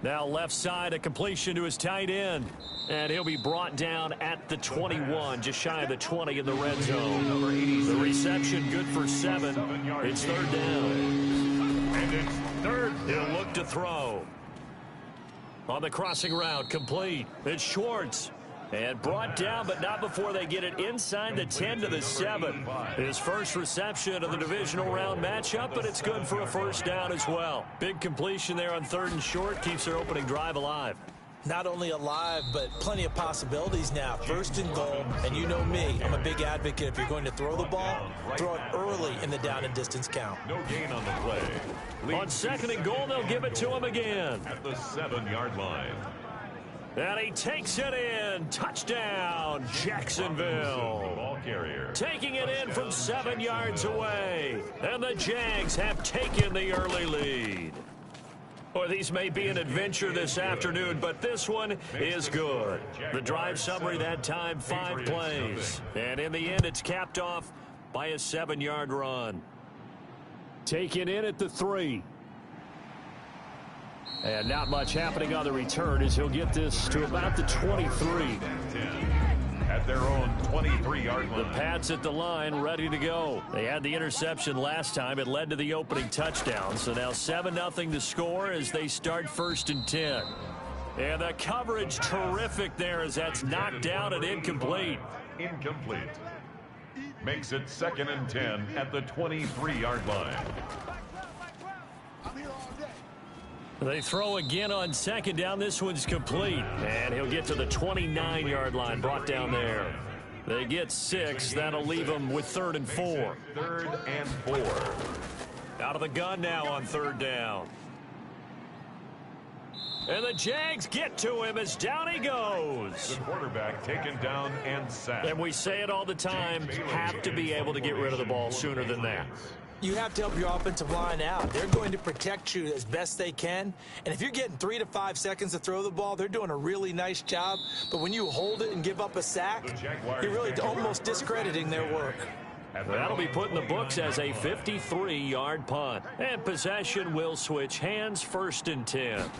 Now left side, a completion to his tight end. And he'll be brought down at the 21, just shy of the 20 in the red zone. The reception good for 7. It's third down. And it's third. He'll look to throw. On the crossing route, complete. It's Schwartz. And brought down, but not before they get it inside the 10 to the 7. His first reception of the divisional round matchup, but it's good for a first down as well. Big completion there on 3rd and short, keeps their opening drive alive. Not only alive, but plenty of possibilities now. 1st and goal, and you know me, I'm a big advocate. If you're going to throw the ball, throw it early in the down and distance count. No gain on the play. On 2nd and goal, they'll give it to him again. At the 7-yard line. And he takes it in. Touchdown, Jacksonville. Ball carrier. Taking it in from 7 yards away. And the Jags have taken the early lead. Or these may be an adventure this afternoon, but this one is good. The drive summary that time, 5 plays. And in the end, it's capped off by a 7-yard run. Taken in at the 3. And not much happening on the return as he'll get this to about the 23. At their own 23-yard line. The Pats at the line, ready to go. They had the interception last time. It led to the opening touchdown. So now 7-0 to score as they start 1st and 10. And the coverage terrific there as that's knocked down and incomplete. Incomplete. Makes it 2nd and 10 at the 23-yard line. They throw again on 2nd down. This one's complete. And he'll get to the 29-yard line, brought down there. They get 6. That'll leave them with 3rd and 4. 3rd and 4. Out of the gun now on 3rd down. And the Jags get to him as down he goes. The quarterback taken down and sacked. And we say it all the time, have to be able to get rid of the ball sooner than that. You have to help your offensive line out. They're going to protect you as best they can. And if you're getting 3 to 5 seconds to throw the ball, they're doing a really nice job. But when you hold it and give up a sack, you're really almost discrediting their work. That'll be put in the books as a 53-yard punt. And possession will switch hands, 1st and 10.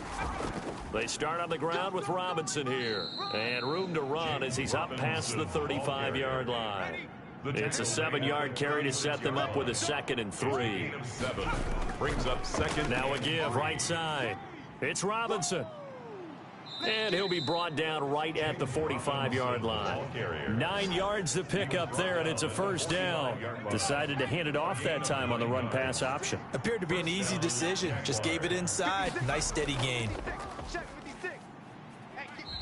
They start on the ground with Robinson here. And room to run as he's up past the 35-yard line. It's a 7-yard carry to set them up with a 2nd and 3. Brings up 2nd. Now a give, right side. It's Robinson. And he'll be brought down right at the 45-yard line. 9 yards to pick up there, and it's a first down. Decided to hand it off that time on the run-pass option. Appeared to be an easy decision. Just gave it inside. Nice steady gain.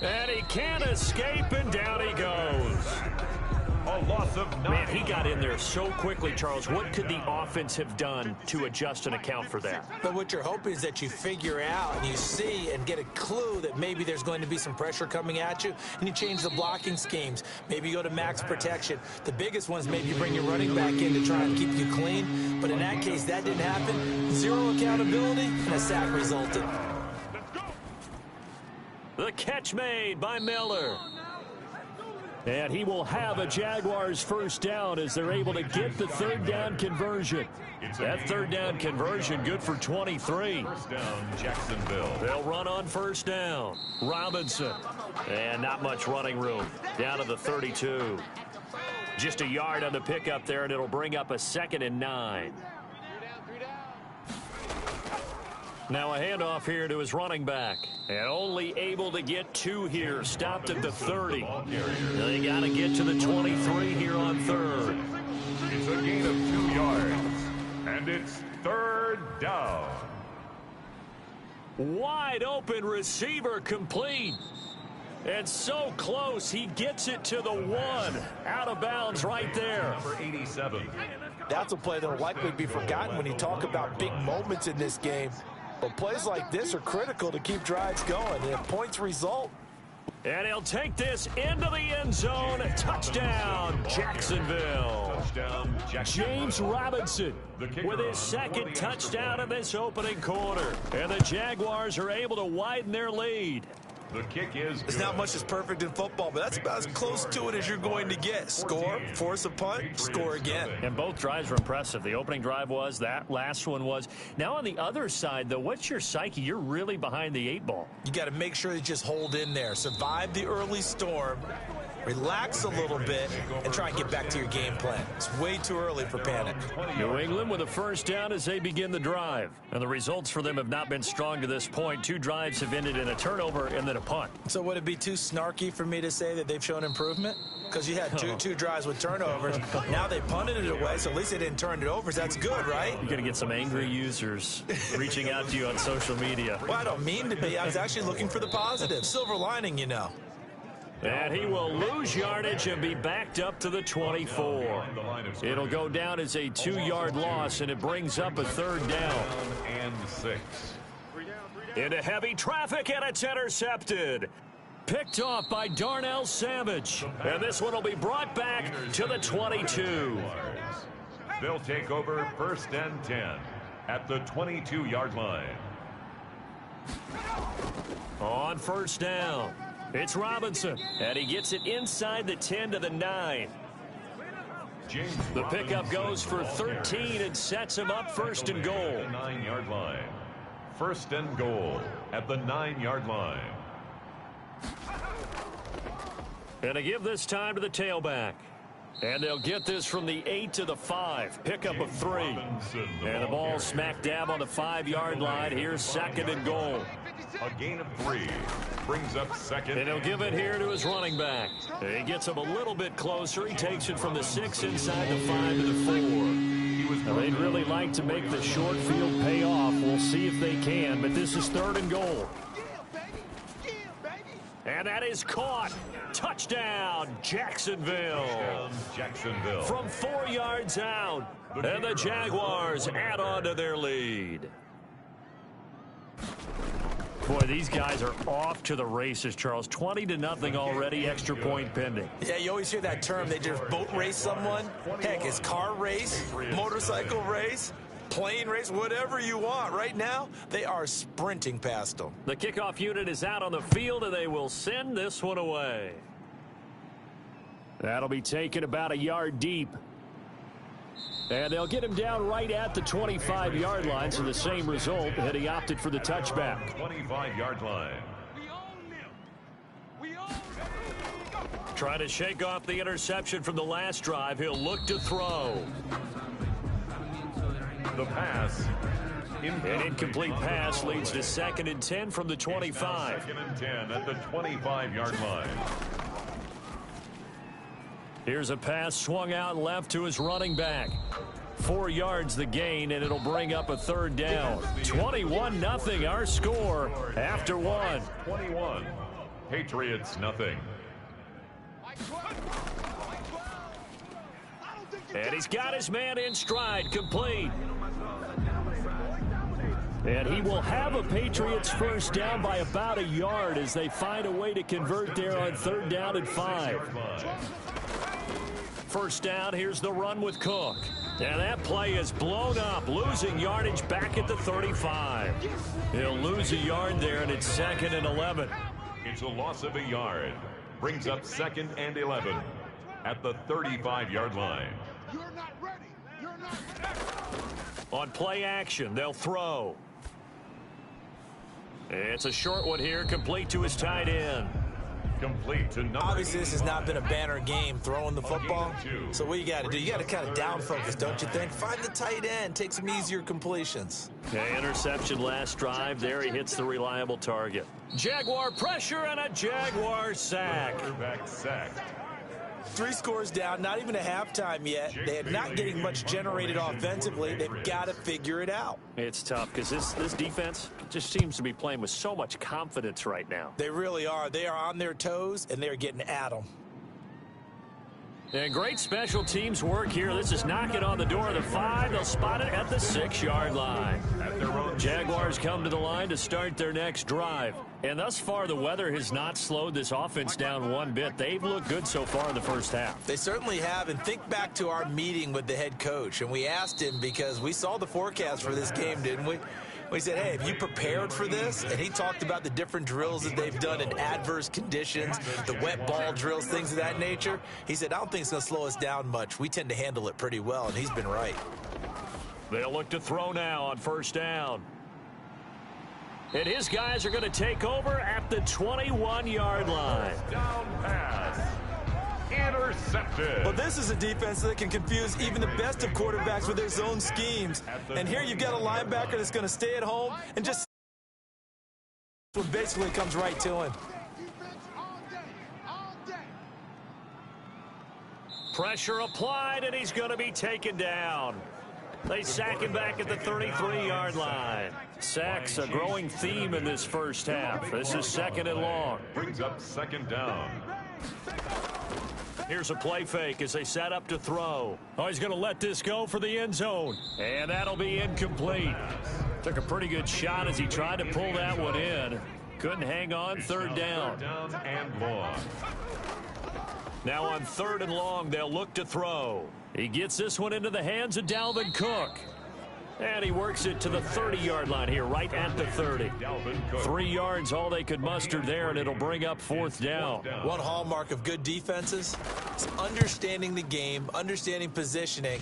And he can't escape, and down he goes. A loss of 9. Man, he got in there so quickly, Charles. What could the offense have done to adjust and account for that? But what you're hoping is that you figure out and you see and get a clue that maybe there's going to be some pressure coming at you, and you change the blocking schemes. Maybe you go to max protection. The biggest ones, maybe you bring your running back in to try and keep you clean. But in that case, that didn't happen. 0 accountability, and a sack resulted. The catch made by Miller. And he will have a Jaguars first down as they're able to get the 3rd down conversion. That 3rd down conversion good for 23. First down, Jacksonville. They'll run on 1st down. Robinson. And not much running room. Down to the 32. Just a yard on the pickup there, and it'll bring up a 2nd and 9. Now a handoff here to his running back. And only able to get 2 here. Stopped at the 30. They got to get to the 23 here on 3rd. It's a gain of 2 yards. And it's 3rd down. Wide open receiver complete. And so close, he gets it to the 1. Out of bounds right there. Number 87. That's a play that will likely be forgotten when you talk about big moments in this game. But plays like this are critical to keep drives going, and if points result. And he'll take this into the end zone. Touchdown, Jacksonville. Touchdown, Jacksonville. James Robinson with his 2nd touchdown in this opening quarter. And the Jaguars are able to widen their lead. The kick is There's good. not much that's perfect in football, but that's about as close to it as you're going to get. Score, force a punt, score again. And both drives were impressive. The opening drive was, that last one was. Now on the other side, though, what's your psyche? You're really behind the 8-ball. You got to make sure you just hold in there. Survive the early storm. Relax a little bit and try and get back to your game plan. It's way too early for panic. New England with a first down as they begin the drive. And the results for them have not been strong to this point. 2 drives have ended in a turnover and then a punt. So would it be too snarky for me to say that they've shown improvement? Because you had two drives with turnovers. Now they punted it away, so at least they didn't turn it over. So that's good, right? You're going to get some angry users reaching out to you on social media. Well, I don't mean to be. I was actually looking for the positive. Silver lining, you know. And he will lose yardage and be backed up to the 24. It'll go down as a 2-yard loss, and it brings up a 3rd down. And 6. Into heavy traffic, and it's intercepted. Picked off by Darnell Savage. And this one will be brought back to the 22. They'll take over 1st and 10 at the 22-yard line. On 1st down, it's Robinson, and he gets it inside the 10 to the 9. The pickup goes for 13 and sets him up 1st and goal. 9-yard line. 1st and goal at the 9-yard line. And to give this time to the tailback. And they'll get this from the 8 to the 5. Pickup of 3. And the ball smack dab on the 5-yard line. Here's 2nd and goal. A gain of 3 brings up 2nd. And he'll give it here to his running back. He gets him a little bit closer. He takes it from the 6 inside the 5 to the 4. Now, they'd really like to make the short field pay off. We'll see if they can, but this is 3rd and goal. And that is caught. Touchdown, Jacksonville. Jacksonville. From 4 yards out. And the Jaguars add on to their lead. Boy, these guys are off to the races, Charles. 20-0 already, extra point pending. Yeah, you always hear that term. They just boat race someone. Heck, it's car race, motorcycle race, plane race, whatever you want. Right now, they are sprinting past them. The kickoff unit is out on the field, and they will send this one away. That'll be taken about a yard deep. And they'll get him down right at the 25-yard line, so the same result, and he opted for the touchback. 25-yard line. Trying to shake off the interception from the last drive. He'll look to throw. The pass. An incomplete pass leads to 2nd and 10 from the 25. 2nd and 10 at the 25-yard line. Here's a pass swung out left to his running back. 4 yards the gain, and it'll bring up a 3rd down. 21-0 our score after 1. 21. Patriots nothing. And he's got his man in stride, complete. And he will have a Patriots first down by about a yard as they find a way to convert there on 3rd down and 5. First down, here's the run with Cook. And that play is blown up, losing yardage back at the 35. He'll lose a yard there, and it's 2nd and 11. It's a loss of a yard. Brings up 2nd and 11 at the 35-yard line. You're not ready. You're not ready. On play action, they'll throw. It's a short one here, complete to his tight end. Complete to number. Obviously, this has not been a banner game throwing the football. So what you got to do, you got to kind of down focus, don't you think? Find the tight end, take some easier completions. Okay, interception last drive. There he hits the reliable target. Jaguar pressure and a Jaguar sack. Quarterback sacked. 3 scores down, not even a halftime yet. They're not getting much generated offensively. They've got to figure it out. It's tough because this defense just seems to be playing with so much confidence right now. They really are. They are on their toes, and they're getting at them. And great special teams work here. This is knocking on the door of the 5. They'll spot it at the 6-yard line. Jaguars come to the line to start their next drive. And thus far, the weather has not slowed this offense down one bit. They've looked good so far in the first half. They certainly have. And think back to our meeting with the head coach. And we asked him because we saw the forecast for this game, didn't we? We said, hey, have you prepared for this? And he talked about the different drills that they've done in adverse conditions, the wet ball drills, things of that nature. He said, I don't think it's going to slow us down much. We tend to handle it pretty well, and he's been right. They'll look to throw now on first down. And his guys are going to take over at the 21-yard line. Down pass. Intercepted. Well, this is a defense that can confuse even the best of quarterbacks with their zone schemes. And here you've got a linebacker that's going to stay at home and just basically comes right to him. Pressure applied, and he's going to be taken down. They sack him back at the 33-yard line. Sacks a growing theme in this first half. This is second and long. Brings up second down. Here's a play fake as they set up to throw. Oh, he's going to let this go for the end zone. And that'll be incomplete. Took a pretty good shot as he tried to pull that one in. Couldn't hang on. Third down. Third down and long. Now on third and long, they'll look to throw. He gets this one into the hands of Dalvin Cook. And he works it to the 30-yard line here, right at the 30. 3 yards, all they could muster there, and it'll bring up fourth down. One hallmark of good defenses is understanding the game, understanding positioning,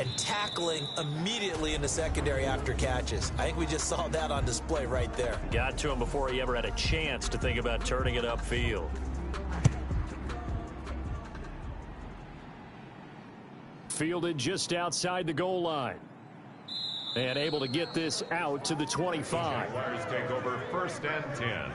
and tackling immediately in the secondary after catches. I think we just saw that on display right there. Got to him before he ever had a chance to think about turning it upfield. Fielded just outside the goal line. And able to get this out to the 25. Jaguars take over first and 10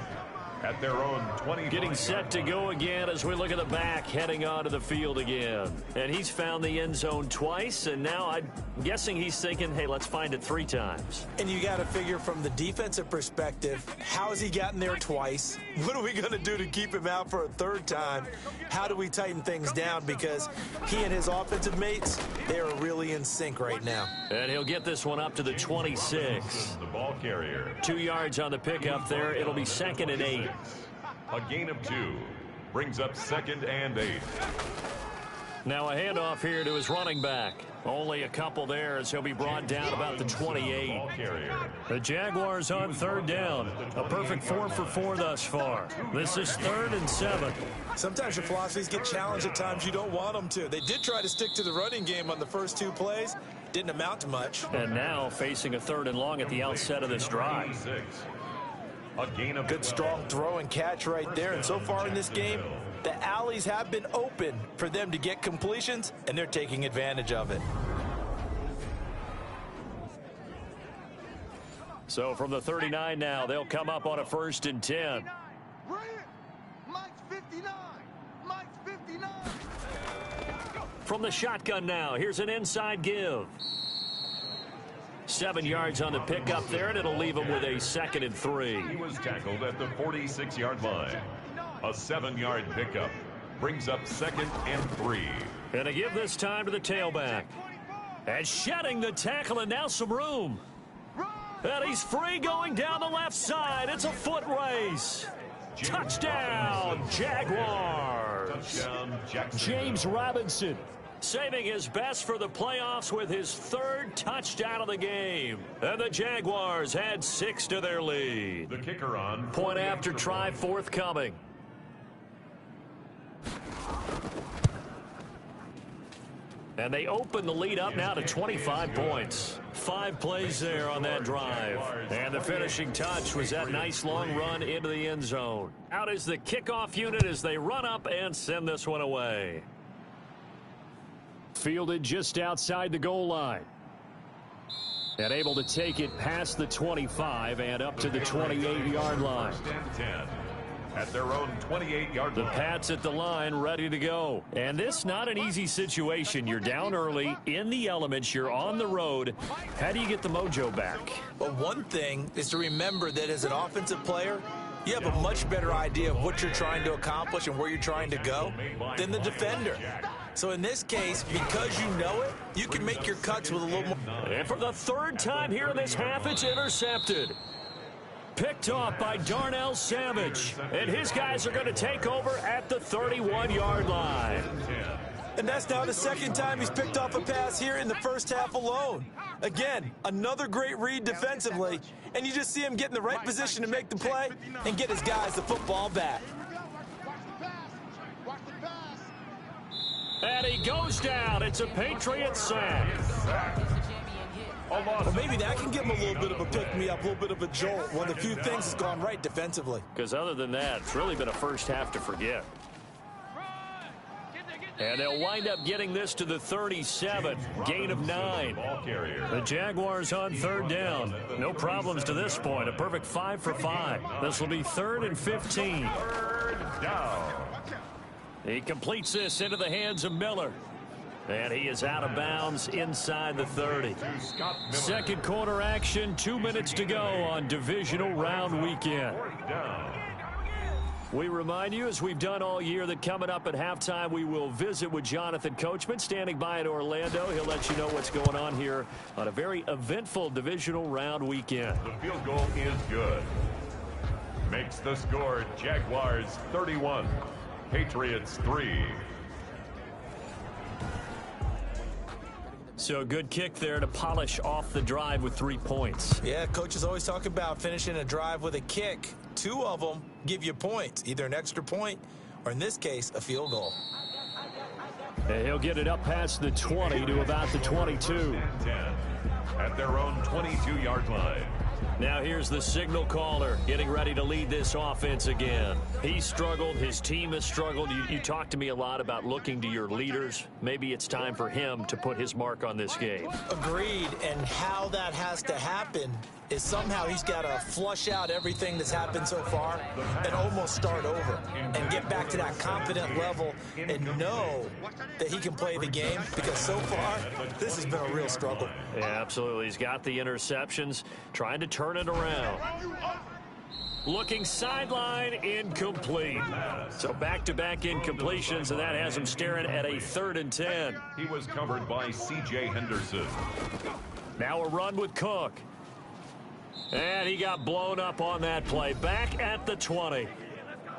at their own 20. Getting set to go again as we look at the back, heading onto the field again. And he's found the end zone twice, and now I'm guessing he's thinking, hey, let's find it 3 times. And you got to figure from the defensive perspective, how has he gotten there twice? What are we going to do to keep him out for a third time? How do we tighten things down? Because he and his offensive mates, they are really in sync right now. And he'll get this one up to the 26. The ball carrier. 2 yards on the pickup there. It'll be second and 8. A gain of 2 brings up second and 8. Now a handoff here to his running back. Only a couple there as he'll be brought down about the 28. The Jaguars on third down. A perfect 4 for 4 thus far. This is 3rd and 7. Sometimes your philosophies get challenged at times you don't want them to. They did try to stick to the running game on the first 2 plays. Didn't amount to much. And now facing a 3rd and long at the outset of this drive. A gain of good strong throw and catch right there. And so far in this game, the alleys have been open for them to get completions, and they're taking advantage of it. So from the 39 now, they'll come up on a 1st and 10. Mike's 59. Mike's 59. From the shotgun now, here's an inside give. 7 yards on the pickup there, and it'll leave him with a 2nd and 3. He was tackled at the 46-yard line. A 7-yard pickup brings up 2nd and 3. And a give this time to the tailback. And shedding the tackle, and now some room. And he's free going down the left side. It's a foot race. Touchdown, Jaguars. Touchdown, Jackson. James Robinson saving his best for the playoffs with his 3rd touchdown of the game. And the Jaguars add 6 to their lead. The kicker on. Point after try forthcoming. And they open the lead up now to 25 points. 5 plays there on that drive. And the finishing touch was that nice long run into the end zone. Out is the kickoff unit as they run up and send this one away. Fielded just outside the goal line. And able to take it past the 25 and up to the 28-yard line. First and 10 at their own 28-yard The line. Pats at the line ready to go. And this not an easy situation. You're down early, in the elements, you're on the road. How do you get the mojo back? Well, one thing is to remember that as an offensive player, you have a much better idea of what you're trying to accomplish and where you're trying to go than the defender. So in this case, because you know it, you can make your cuts with a little more. And for the 3rd time here in this half, it's intercepted. Picked off by Darnell Savage. And his guys are going to take over at the 31-yard line. And that's now the second time he's picked off a pass here in the first half alone. Again, another great read defensively, and you just see him get in the right position to make the play and get his guys the football back. And he goes down. It's a Patriot sack. Well, maybe that can give him a little bit of a pick-me-up, a little bit of a jolt. One of the few things that's gone right defensively. Because other than that, it's really been a first half to forget. And they'll wind up getting this to the 37, gain of 9. The Jaguars on third down. No problems to this point. A perfect 5 for 5. This will be 3rd and 15. Third down. He completes this into the hands of Miller. And he is out of bounds inside the 30. Second quarter action, 2 minutes to go on divisional round weekend. We remind you, as we've done all year, that coming up at halftime, we will visit with Jonathan Coachman, standing by in Orlando. He'll let you know what's going on here on a very eventful divisional round weekend. The field goal is good. Makes the score Jaguars 31, Patriots 3. So a good kick there to polish off the drive with 3 points. Yeah, coaches always talk about finishing a drive with a kick. 2 of them give you points, either an extra point or, in this case, a field goal. And he'll get it up past the 20 to about the 22. 10 at their own 22-yard line. Now here's the signal caller getting ready to lead this offense again. He struggled. His team has struggled. You talk to me a lot about looking to your leaders. Maybe it's time for him to put his mark on this game. Agreed. And how that has to happen is somehow he's got to flush out everything that's happened so far and almost start over and get back to that confident level and know that he can play the game, because so far this has been a real struggle. Yeah, absolutely. He's got the interceptions, trying to turn it around. Looking sideline, incomplete. So back-to-back incompletions, and that has him staring at a 3rd and 10. He was covered by C.J. Henderson. Now a run with Cook. And he got blown up on that play. Back at the 20.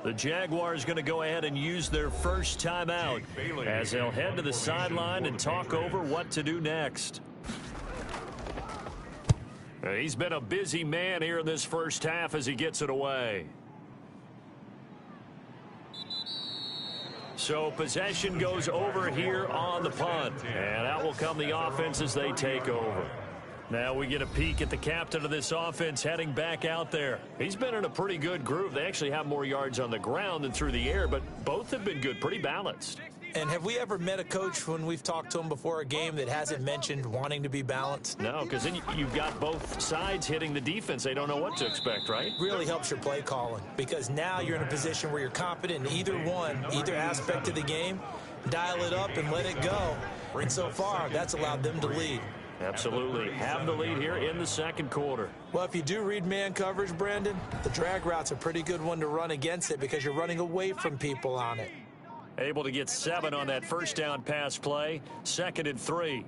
The Jaguars going to go ahead and use their first timeout as they'll head to the sideline and talk over what to do next. He's been a busy man here in this first half as he gets it away. So possession goes over here on the punt. And out will come the offense as they take over. Now we get a peek at the captain of this offense heading back out there. He's been in a pretty good groove. They actually have more yards on the ground than through the air, but both have been good, pretty balanced. And have we ever met a coach when we've talked to him before a game that hasn't mentioned wanting to be balanced? No, because then you've got both sides hitting the defense. They don't know what to expect, right? Really helps your play calling, because now you're in a position where you're confident in either one, either aspect of the game. Dial it up and let it go. And so far, that's allowed them to lead. Absolutely. Have the lead here in the second quarter. Well, if you do read man coverage, Brandon, the drag route's a pretty good one to run against it because you're running away from people on it. Able to get 7 on that first down pass play. 2nd and 3.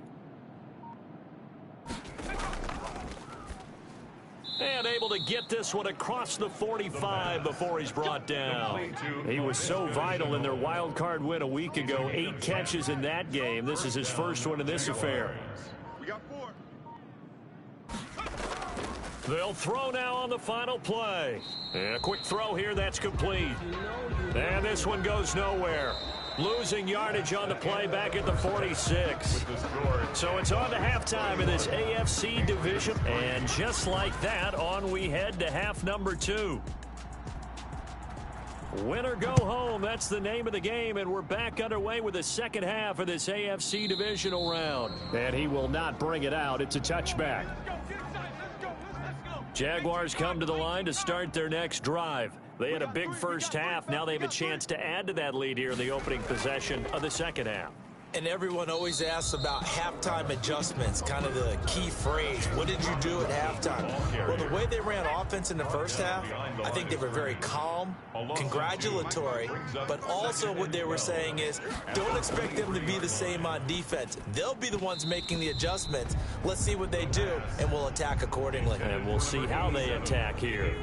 And able to get this one across the 45 before he's brought down. He was so vital in their wild card win a week ago. 8 catches in that game. This is his first one in this affair. We got 4. They'll throw now on the final play. And a quick throw here, that's complete. And this one goes nowhere. Losing yardage on the play back at the 46. So it's on to halftime in this AFC division. And just like that, on we head to half number 2. Win or go home, that's the name of the game, and we're back underway with the second half of this AFC divisional round. And he will not bring it out. It's a touchback. Jaguars come to the line to start their next drive. They had a big first half. Now they have a chance to add to that lead here in the opening possession of the second half. And everyone always asks about halftime adjustments, kind of the key phrase. What did you do at halftime? Well, the way they ran offense in the first half, I think they were very calm, congratulatory, but also what they were saying is don't expect them to be the same on defense. They'll be the ones making the adjustments. Let's see what they do, and we'll attack accordingly. And we'll see how they attack here.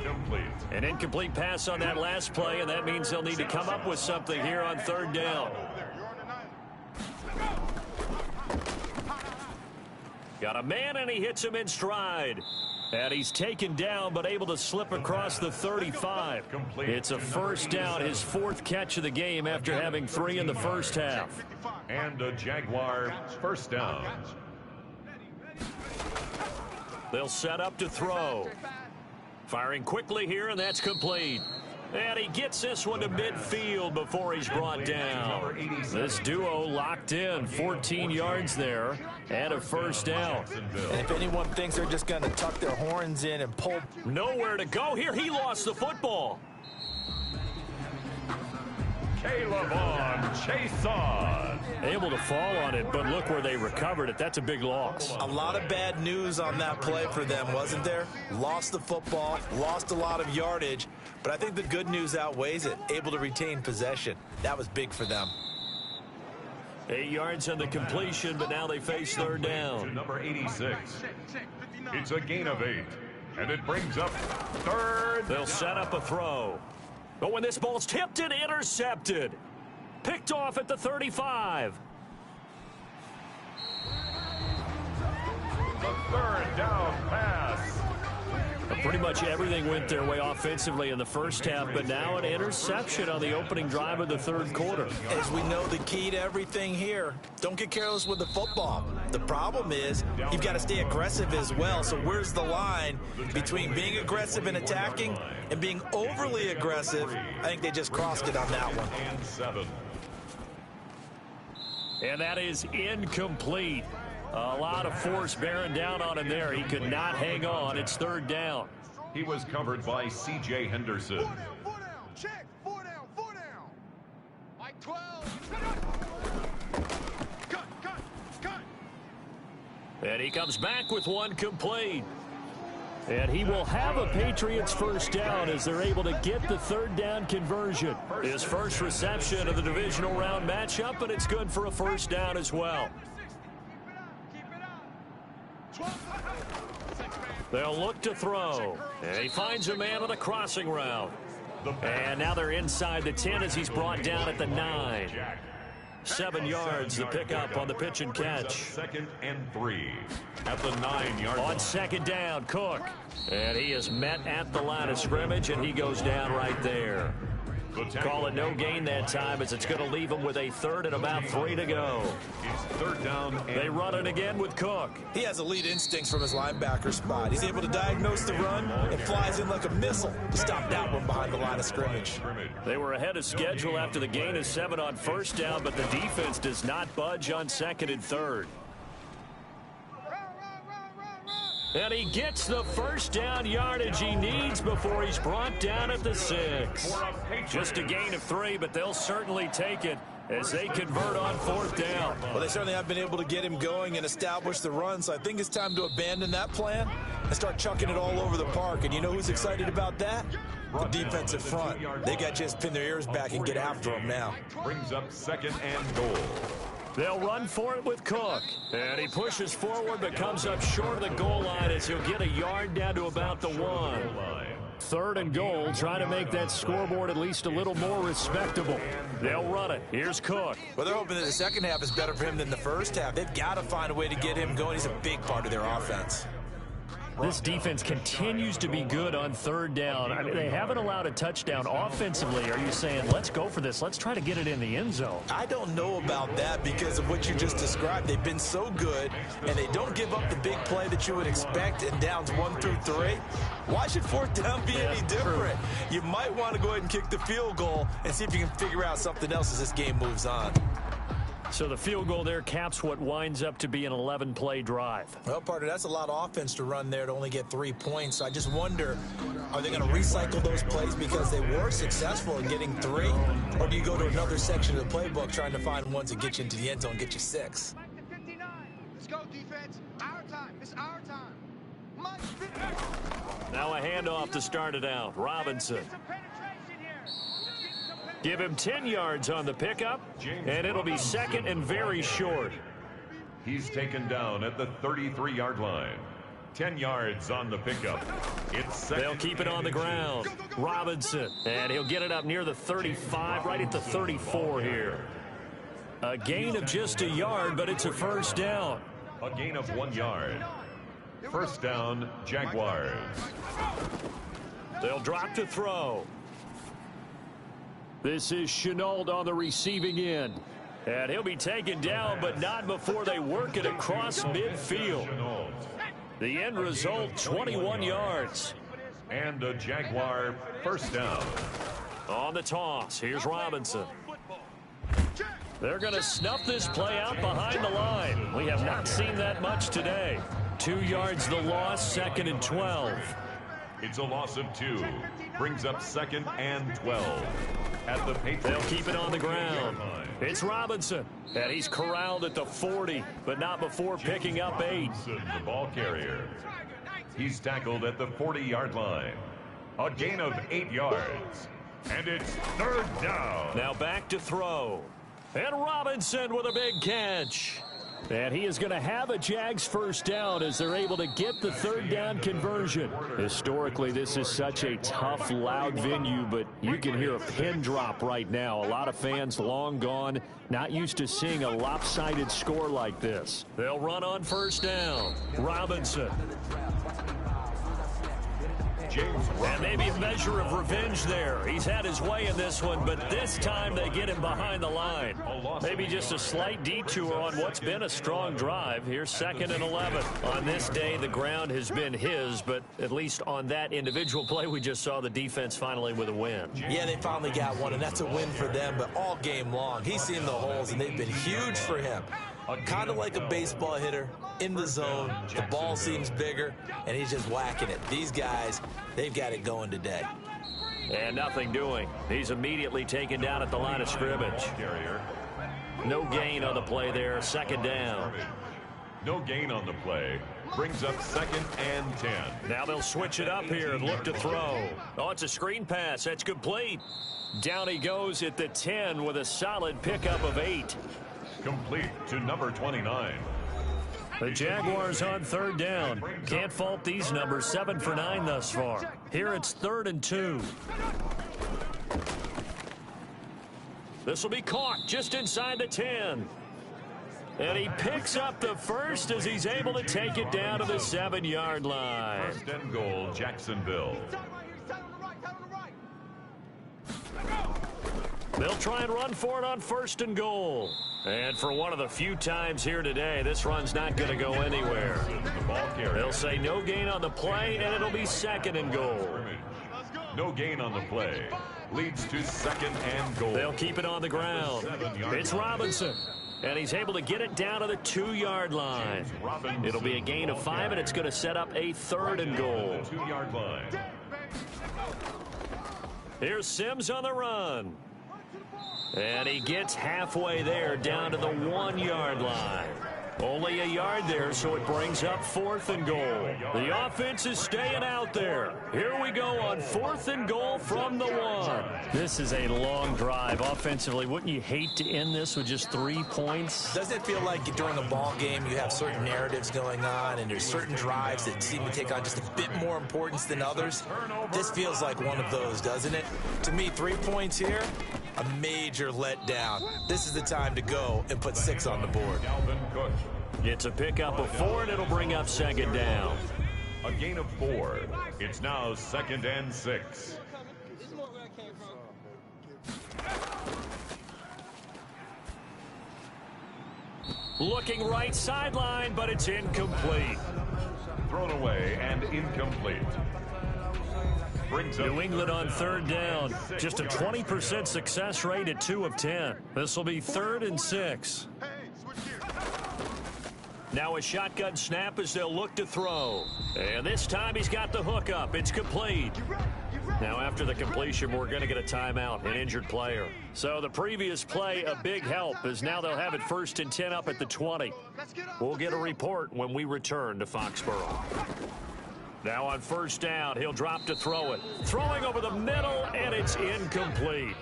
An incomplete pass on that last play, and that means they'll need to come up with something here on 3rd down. Got a man, and he hits him in stride. And he's taken down, but able to slip across the 35. It's a first down, his 4th catch of the game after having 3 in the first half. And a Jaguar first down. They'll set up to throw. Firing quickly here, and that's complete. And he gets this one to midfield before he's brought down. This duo locked in, 14 yards there, and a first down. And if anyone thinks they're just going to tuck their horns in and pull. Nowhere to go here. He lost the football. Caleb on, chase on. Able to fall on it, but look where they recovered it. That's a big loss. A lot of bad news on that play for them, wasn't there? Lost the football, lost a lot of yardage, but I think the good news outweighs it. Able to retain possession. That was big for them. 8 yards on the completion, but now they face third down. Number 86. It's a gain of 8, and it brings up third. They'll set up a throw. But when this ball's tipped and intercepted. Picked off at the 35. The third down pass. Pretty much everything went their way offensively in the first half, but now an interception on the opening drive of the third quarter. As we know, the key to everything here, don't get careless with the football. The problem is you've got to stay aggressive as well. So where's the line between being aggressive and attacking and being overly aggressive? I think they just crossed it on that one. And 7. And that is incomplete. A lot of force bearing down on him there. He could not hang on. It's third down. He was covered by C.J. Henderson. 4 down, check, 4 down, 4 down. Mike 12. Cut. And he comes back with one complete. And he will have a Patriots first down as they're able to get the third down conversion. His first reception of the divisional round matchup, and it's good for a first down as well. They'll look to throw. And he finds a man on a crossing route. And now they're inside the 10 as he's brought down at the 9. 7 yards to pick up on the pitch and catch. 2nd and 3 at the 9-yard line. On second down, Cook. And he is met at the line of scrimmage, and he goes down right there. Call it no gain that time as it's going to leave him with a third and about 3 to go. It's third down. They run it again with Cook. He has elite instincts from his linebacker spot. He's able to diagnose the run and flies in like a missile to stop that one behind the line of scrimmage. They were ahead of schedule after the gain of 7 on first down, but the defense does not budge on second and third. And he gets the first down yardage he needs before he's brought down at the 6. Just a gain of 3, but they'll certainly take it as they convert on fourth down. Well, they certainly have been able to get him going and establish the run, so I think it's time to abandon that plan and start chucking it all over the park. And you know who's excited about that? The defensive front. They got to just pin their ears back and get after him now. Brings up 2nd and goal. They'll run for it with Cook. And he pushes forward but comes up short of the goal line as he'll get a yard down to about the 1. 3rd and goal, trying to make that scoreboard at least a little more respectable. They'll run it. Here's Cook. Well, they're hoping that the second half is better for him than the first half. They've got to find a way to get him going. He's a big part of their offense. This defense continues to be good on third down. I mean, they haven't allowed a touchdown offensively. Are you saying, let's go for this? Let's try to get it in the end zone. I don't know about that because of what you just described. They've been so good, and they don't give up the big play that you would expect in downs 1 through 3. Why should fourth down be any different? You might want to go ahead and kick the field goal and see if you can figure out something else as this game moves on. So the field goal there caps what winds up to be an 11-play drive. Well, partner, that's a lot of offense to run there to only get 3 points. I just wonder, are they going to recycle those plays because they were successful in getting 3? Or do you go to another section of the playbook trying to find ones that get you into the end zone and get you 6? Let's go, defense. Our time. It's our time. Mike 59. Now a handoff to start it out. Robinson. Give him 10 yards on the pickup, and it'll be 2nd and very short. He's taken down at the 33-yard line. 10 yards on the pickup. It's 2nd. They'll keep it on the ground. Robinson, and he'll get it up near the 35, right at the 34 here. A gain of just a yard, but it's a first down. A gain of 1 yard. First down, Jaguars. They'll drop to throw. This is Chenault on the receiving end. And he'll be taken down, but not before they work it across midfield. The end result, 21 yards. And a Jaguar first down. On the toss, here's Robinson. They're going to snuff this play out behind the line. We have not seen that much today. 2 yards the loss, 2nd and 12. It's a loss of 2. Brings up 2nd and 12. At the Patriots. They'll keep it on the ground. It's Robinson. And he's corralled at the 40, but not before picking up 8. The ball carrier. He's tackled at the 40-yard line. A gain of 8 yards. And it's 3rd down. Now back to throw. And Robinson with a big catch. And he is going to have a Jags first down as they're able to get the 3rd down conversion. Historically, this is such a tough, loud venue, but you can hear a pin drop right now. A lot of fans long gone, not used to seeing a lopsided score like this. They'll run on first down. Robinson. And maybe a measure of revenge there. He's had his way in this one, but this time they get him behind the line. Maybe just a slight detour on what's been a strong drive. Here's 2nd and 11. On this day, the ground has been his, but at least on that individual play, we just saw the defense finally with a win. Yeah, they finally got one, and that's a win for them, but all game long, he's seen the holes, and they've been huge for him. Kind of like a baseball hitter in the zone. The ball seems bigger, and he's just whacking it. These guys, they've got it going today. And nothing doing. He's immediately taken down at the line of scrimmage. No gain on the play there. 2nd down. No gain on the play. Brings up 2nd and 10. Now they'll switch it up here and look to throw. Oh, it's a screen pass. That's complete. Down he goes at the 10 with a solid pickup of 8. Complete to number 29. The Jaguars on 3rd down. Can't fault these numbers. 7 for 9 thus far. Here it's 3rd and 2. This will be caught just inside the 10. And he picks up the first as he's able to take it down to the 7-yard line. 1st and goal, Jacksonville. They'll try and run for it on 1st and goal. And for one of the few times here today, this run's not going to go anywhere. They'll say no gain on the play, and it'll be 2nd and goal. No gain on the play. Leads to 2nd and goal. They'll keep it on the ground. It's Robinson. And he's able to get it down to the 2-yard line. It'll be a gain of 5, and it's going to set up a 3rd and goal. 2-yard line. Here's Sims on the run. And he gets halfway there down to the 1-yard line. Only a yard there, so it brings up 4th and goal. The offense is staying out there. Here we go on 4th and goal from the 1. This is a long drive offensively. Wouldn't you hate to end this with just 3 points? Doesn't it feel like during a ball game you have certain narratives going on and there's certain drives that seem to take on just a bit more importance than others? This feels like one of those, doesn't it? To me, 3 points here, a major letdown. This is the time to go and put 6 on the board. It's a pickup of 4, and it'll bring up 2nd down. A gain of 4. It's now 2nd and 6. Looking right sideline, but it's incomplete. Thrown away and incomplete. New England on 3rd down. Just a 20% success rate at 2 of 10. This will be 3rd and 6. Now a shotgun snap as they'll look to throw. And this time he's got the hook up. It's complete. Now after the completion, we're going to get a timeout, an injured player. So the previous play, a big help, as now they'll have it 1st and 10 up at the 20. We'll get a report when we return to Foxborough. Now on 1st down, he'll drop to throw it. Throwing over the middle, and it's incomplete.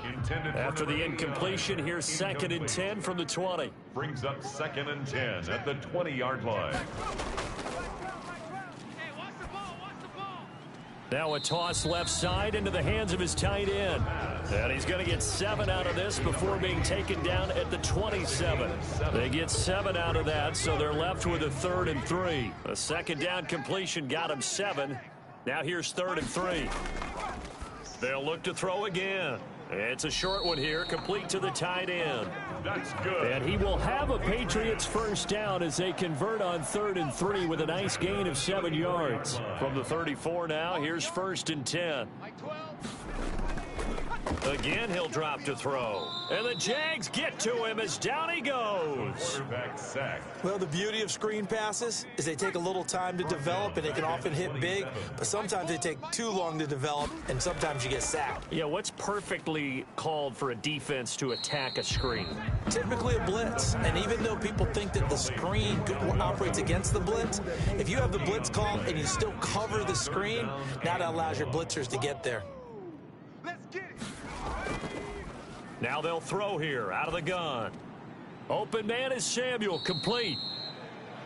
After the incompletion, here's 2nd and 10 from the 20. Brings up 2nd and 10 at the 20-yard line. Now a toss left side into the hands of his tight end. And he's going to get 7 out of this before being taken down at the 27. They get 7 out of that, so they're left with a 3rd and 3. A second down completion got him 7. Now here's 3rd and 3. They'll look to throw again. It's a short one here, complete to the tight end. That's good. And he will have a Patriots first down as they convert on 3rd and 3 with a nice gain of 7 yards. From the 34 now, here's 1st and 10. Again, he'll drop to throw. And the Jags get to him as down he goes. Quarterback sacked. Well, the beauty of screen passes is they take a little time to develop, and they can often hit big, but sometimes they take too long to develop, and sometimes you get sacked. Yeah, what's perfectly called for a defense to attack a screen? Typically a blitz, and even though people think that the screen operates against the blitz, if you have the blitz called and you still cover the screen, now that allows your blitzers to get there. Let's get it. Now they'll throw here out of the gun. Open man is Samuel, complete.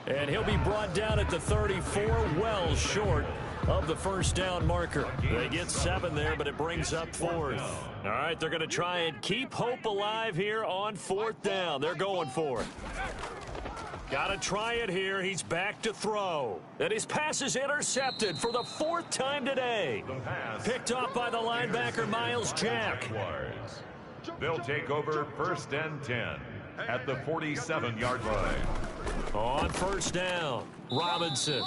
And he'll be brought down at the 34, well short of the first down marker. They get 7 there, but it brings up 4th. All right, they're going to try and keep hope alive here on 4th down. They're going for it. Got to try it here. He's back to throw. And his pass is intercepted for the 4th time today. Picked off by the linebacker, Miles Jack. They'll take over 1st and 10 at the 47-yard line. On 1st down, Robinson.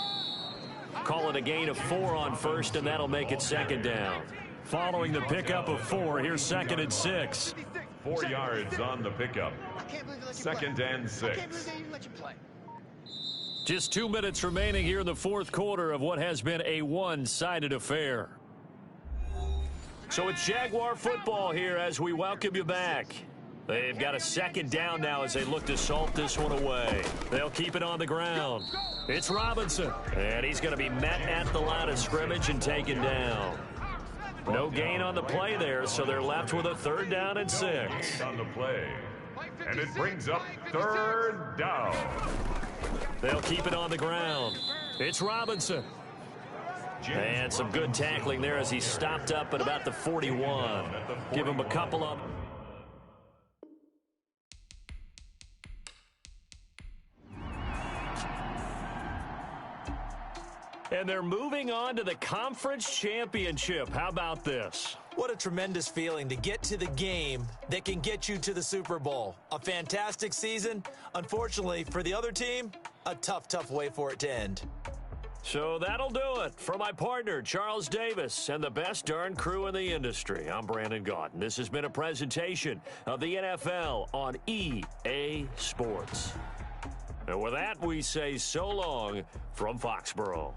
Call it a gain of 4 on 1st, and that'll make it 2nd down. Following the pickup of 4, here's 2nd and 6. 4 yards on the pickup. 2nd and 6. Just 2 minutes remaining here in the 4th quarter of what has been a one-sided affair. So it's Jaguar football here as we welcome you back. They've got a 2nd down now as they look to salt this one away. They'll keep it on the ground. It's Robinson, and he's going to be met at the line of scrimmage and taken down. No gain on the play there, so they're left with a 3rd down and 6. On the play. And it brings up 3rd down. They'll keep it on the ground. It's Robinson. And some good tackling there as he stopped up at about the 41. Give him a couple of... And they're moving on to the conference championship. How about this? What a tremendous feeling to get to the game that can get you to the Super Bowl. A fantastic season. Unfortunately, for the other team, a tough, tough way for it to end. So that'll do it. For my partner, Charles Davis, and the best darn crew in the industry, I'm Brandon Gaudin. This has been a presentation of the NFL on EA Sports. And with that, we say so long from Foxborough.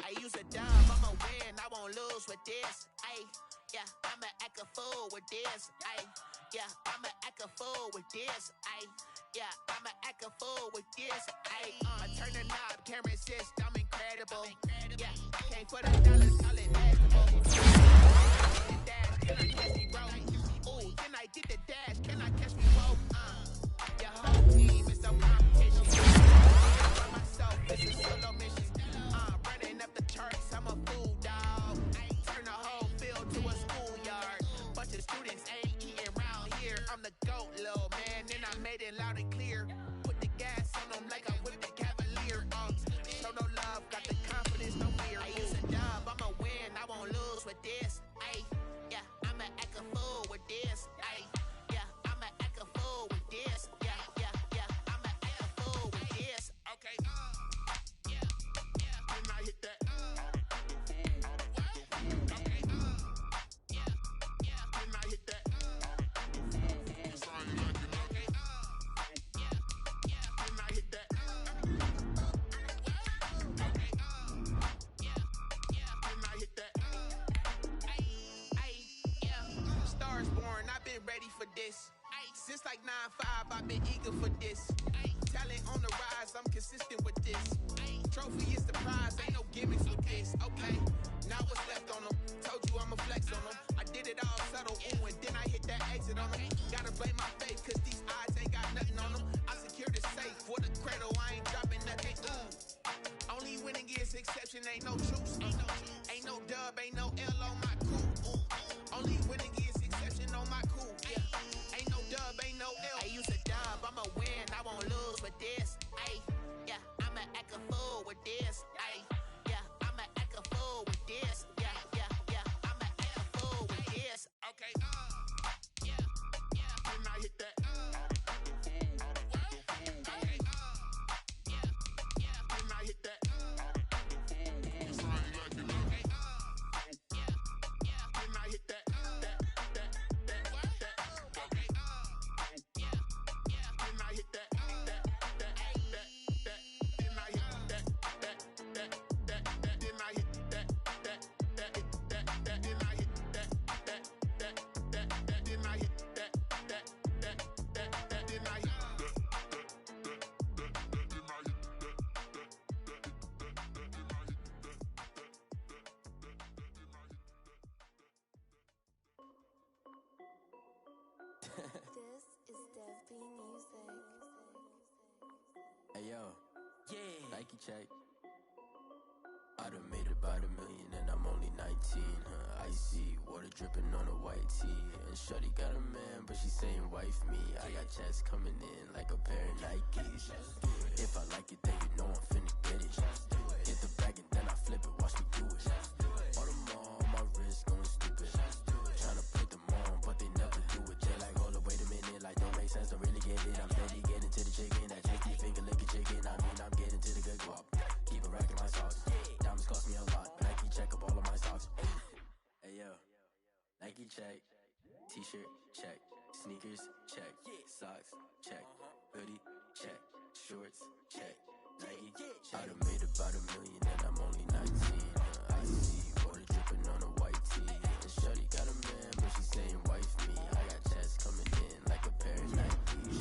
I use a dub, I'ma win, I won't lose with this. Yeah, I'ma act a fool with this. Yeah, I'ma act a fool with this. Yeah, I'ma act a fool with this. I turn the knob, can't resist, I'm incredible. Yeah, came for the dollars, call it basketball. Can I catch me, bro? Ooh, then I did the dash, can I catch me, bro? Your whole team is so competition. By myself, it's a solo mission. Running up the charts, I'm a fool, dog. Turn the whole field to a schoolyard. Bunch of students ain't eating round here. I'm the GOAT, little man, and I made it loud and clear. Put the gas on them like I whipped the Cavalier. Show no love, got the confidence, no fear. I use a dub, I'ma win, I won't lose. for this. Ay, since like 9-5, I've been eager for this. Ay, talent on the rise, I'm consistent with this. Ay, trophy is the prize, ain't no gimmicks with this. Okay, now what's left on them? Told you I'ma flex on them. I did it all subtle, ooh, and then I hit that exit on them. Gotta blame my faith, cause these eyes ain't got nothing on them. I secured the safe for the cradle, I ain't dropping nothing, ooh. Only winning is exception, ain't no truce. Ain't no dub, ain't no L on my crew. Ooh. Only winning is exception on my crew, yeah. Ain't no dub, ain't no L. I use a dub, I'ma win, I won't lose with this. Ay, yeah, I'ma act a fool with this. Ay, yeah, I'ma act a fool with this. Yeah, yeah, yeah, I'ma act a fool with this. Okay, yeah, yeah. Then I hit that. This is Dev B Music. Hey yo, yeah, Nike check. I done made about $1 million and I'm only 19. Icy water dripping on a white tee. And shorty got a man, but she saying wife me. I got checks coming in like a pair of Nikes. If I like it, then you know I'm finna get it. Get the bag and then I flip it, watch me do it. All them on my wrist going stupid. Tryna put them on, but they never do it. They like, hold up, wait a minute, like don't make sense, don't really get it. I'm steady getting to the chicken, that tasty finger licking chicken. I mean, I'm getting to the good guap. Keep a rack in my socks. Diamonds cost me a lot. Nike check up all of my socks. Hey yo, Nike check. T-shirt check. Sneakers check. Socks check. Hoodie check. Shorts check. Nike I done made about $1 million and I'm only 19. I see water dripping on a white tee. And shorty got a man, but she saying wife me. I got checks coming in like a pair of Nikes.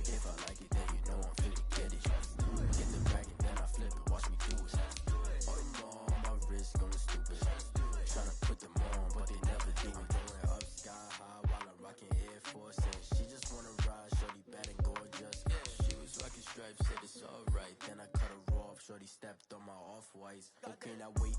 If I like it, then you know I'm finna get it. Get the bag and then I flip it, watch me do it. All them on my wrist going stupid. Tryna put them on, but they never do it. Going up sky high while I'm rocking Air Force. And she just wanna ride, shorty bad and gorgeous. She was rocking stripes, said it's alright. Then I cut her off, shorty stepped on my off-whites. Okay, now wait.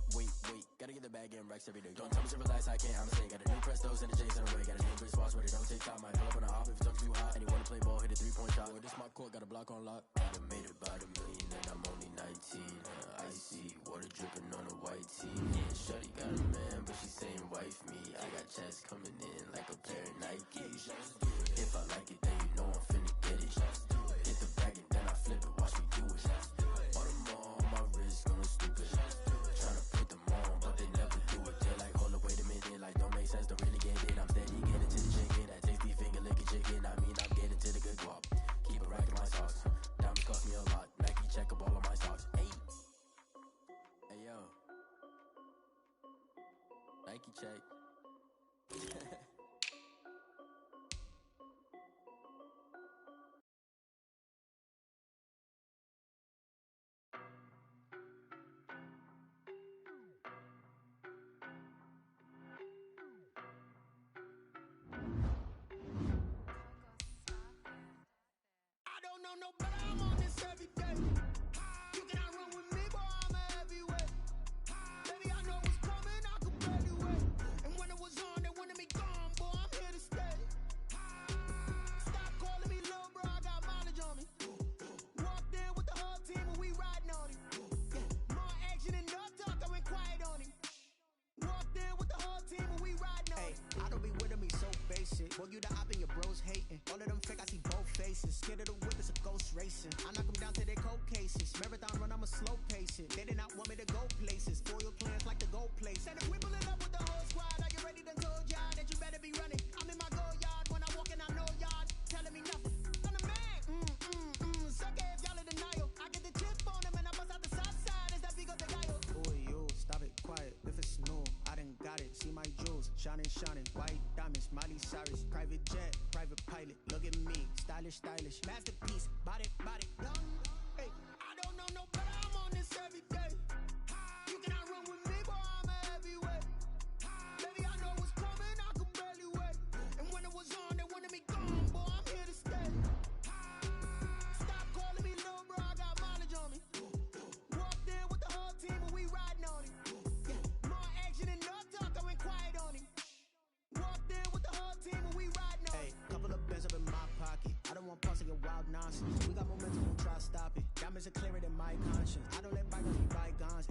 Gotta get the bag and racks every day. Don't tell me to relax, I can't, I'm saying. Got a new Prestos and a J's in the way. Got a new Chris Foss, but it don't take time. Might pull up on a hop if it's too hot. And he wanna play ball, hit a 3-point shot. Or this my court, got a block on lock. I done made about $1 million and I'm only 19. Icy water dripping on a white tee. And shorty got a man, but she saying wife me. I got checks coming in like a pair of Nikes. If I like it, then you know I'm finna get it. Hit the bag and then I flip it, watch me do it. All them on my wrist going stupid. Tryna put them on, but they never do it. They like, hold up, wait a minute, like don't make sense, don't really get it. I'm steady getting to the chicken, that tasty finger licking chicken. I mean, I'm getting to the good guap. Keep a rack in my socks. Diamonds cost me a lot. Nike check up all of my socks. Hey yo, Nike check. I don't know no better, I'm on this every day. You cannot run with me, boy, I'm a heavyweight. Baby, I know what's coming, I could barely wait. And when it was on, they wanted me gone, boy, I'm here to stay. Stop calling me little bro, I got mileage on me. Walked in with the whole team and we riding on him. Yeah, more action and no talk, I went quiet on him. Walked in with the whole team and we riding on him. I don't be with me so basic. Boy, you the op and your bros hating. All of them fake, I see both faces. Scared of the whip, it's a ghost racing. I knock them down to their cold cases. Marathon run, I'ma slow pace it. They did not want me to go places. Foil plans like the go place. And if we pulling up with the whole squad, are you ready to told y'all that you better be running? I'm in my go yard when I walk in, I know y'all telling me nothing. I'm the man. Suck it if y'all in denial. I get the chip on them and I bust out the south side. Is that Vigo de Gallo? Boy, yo, stop it, quiet. If it's snow, I done got it. See my jewels, shining, white diamonds, Miley Cyrus. Private jet, private pilot. Look at me, stylish, stylish. Masterpiece, body, body, done. Hey, I don't know no better. I'm on this every day. You cannot run with me, boy. I'm a heavyweight. Baby, I know what's coming. I could barely wait. And when it was on, they wanted me gone, boy. I'm here to stay. Stop calling me little bro. I got mileage on me. Walked in with the whole team and we riding on it. More action and no talk. I went quiet on him. Walked in with the whole team and we riding on it. Hey, couple of bands up in my pocket. I don't want pause to get wild nonsense. We got momentum, won't try to stop it. Diamonds are clearer than my conscience. I don't let bygones be bygones.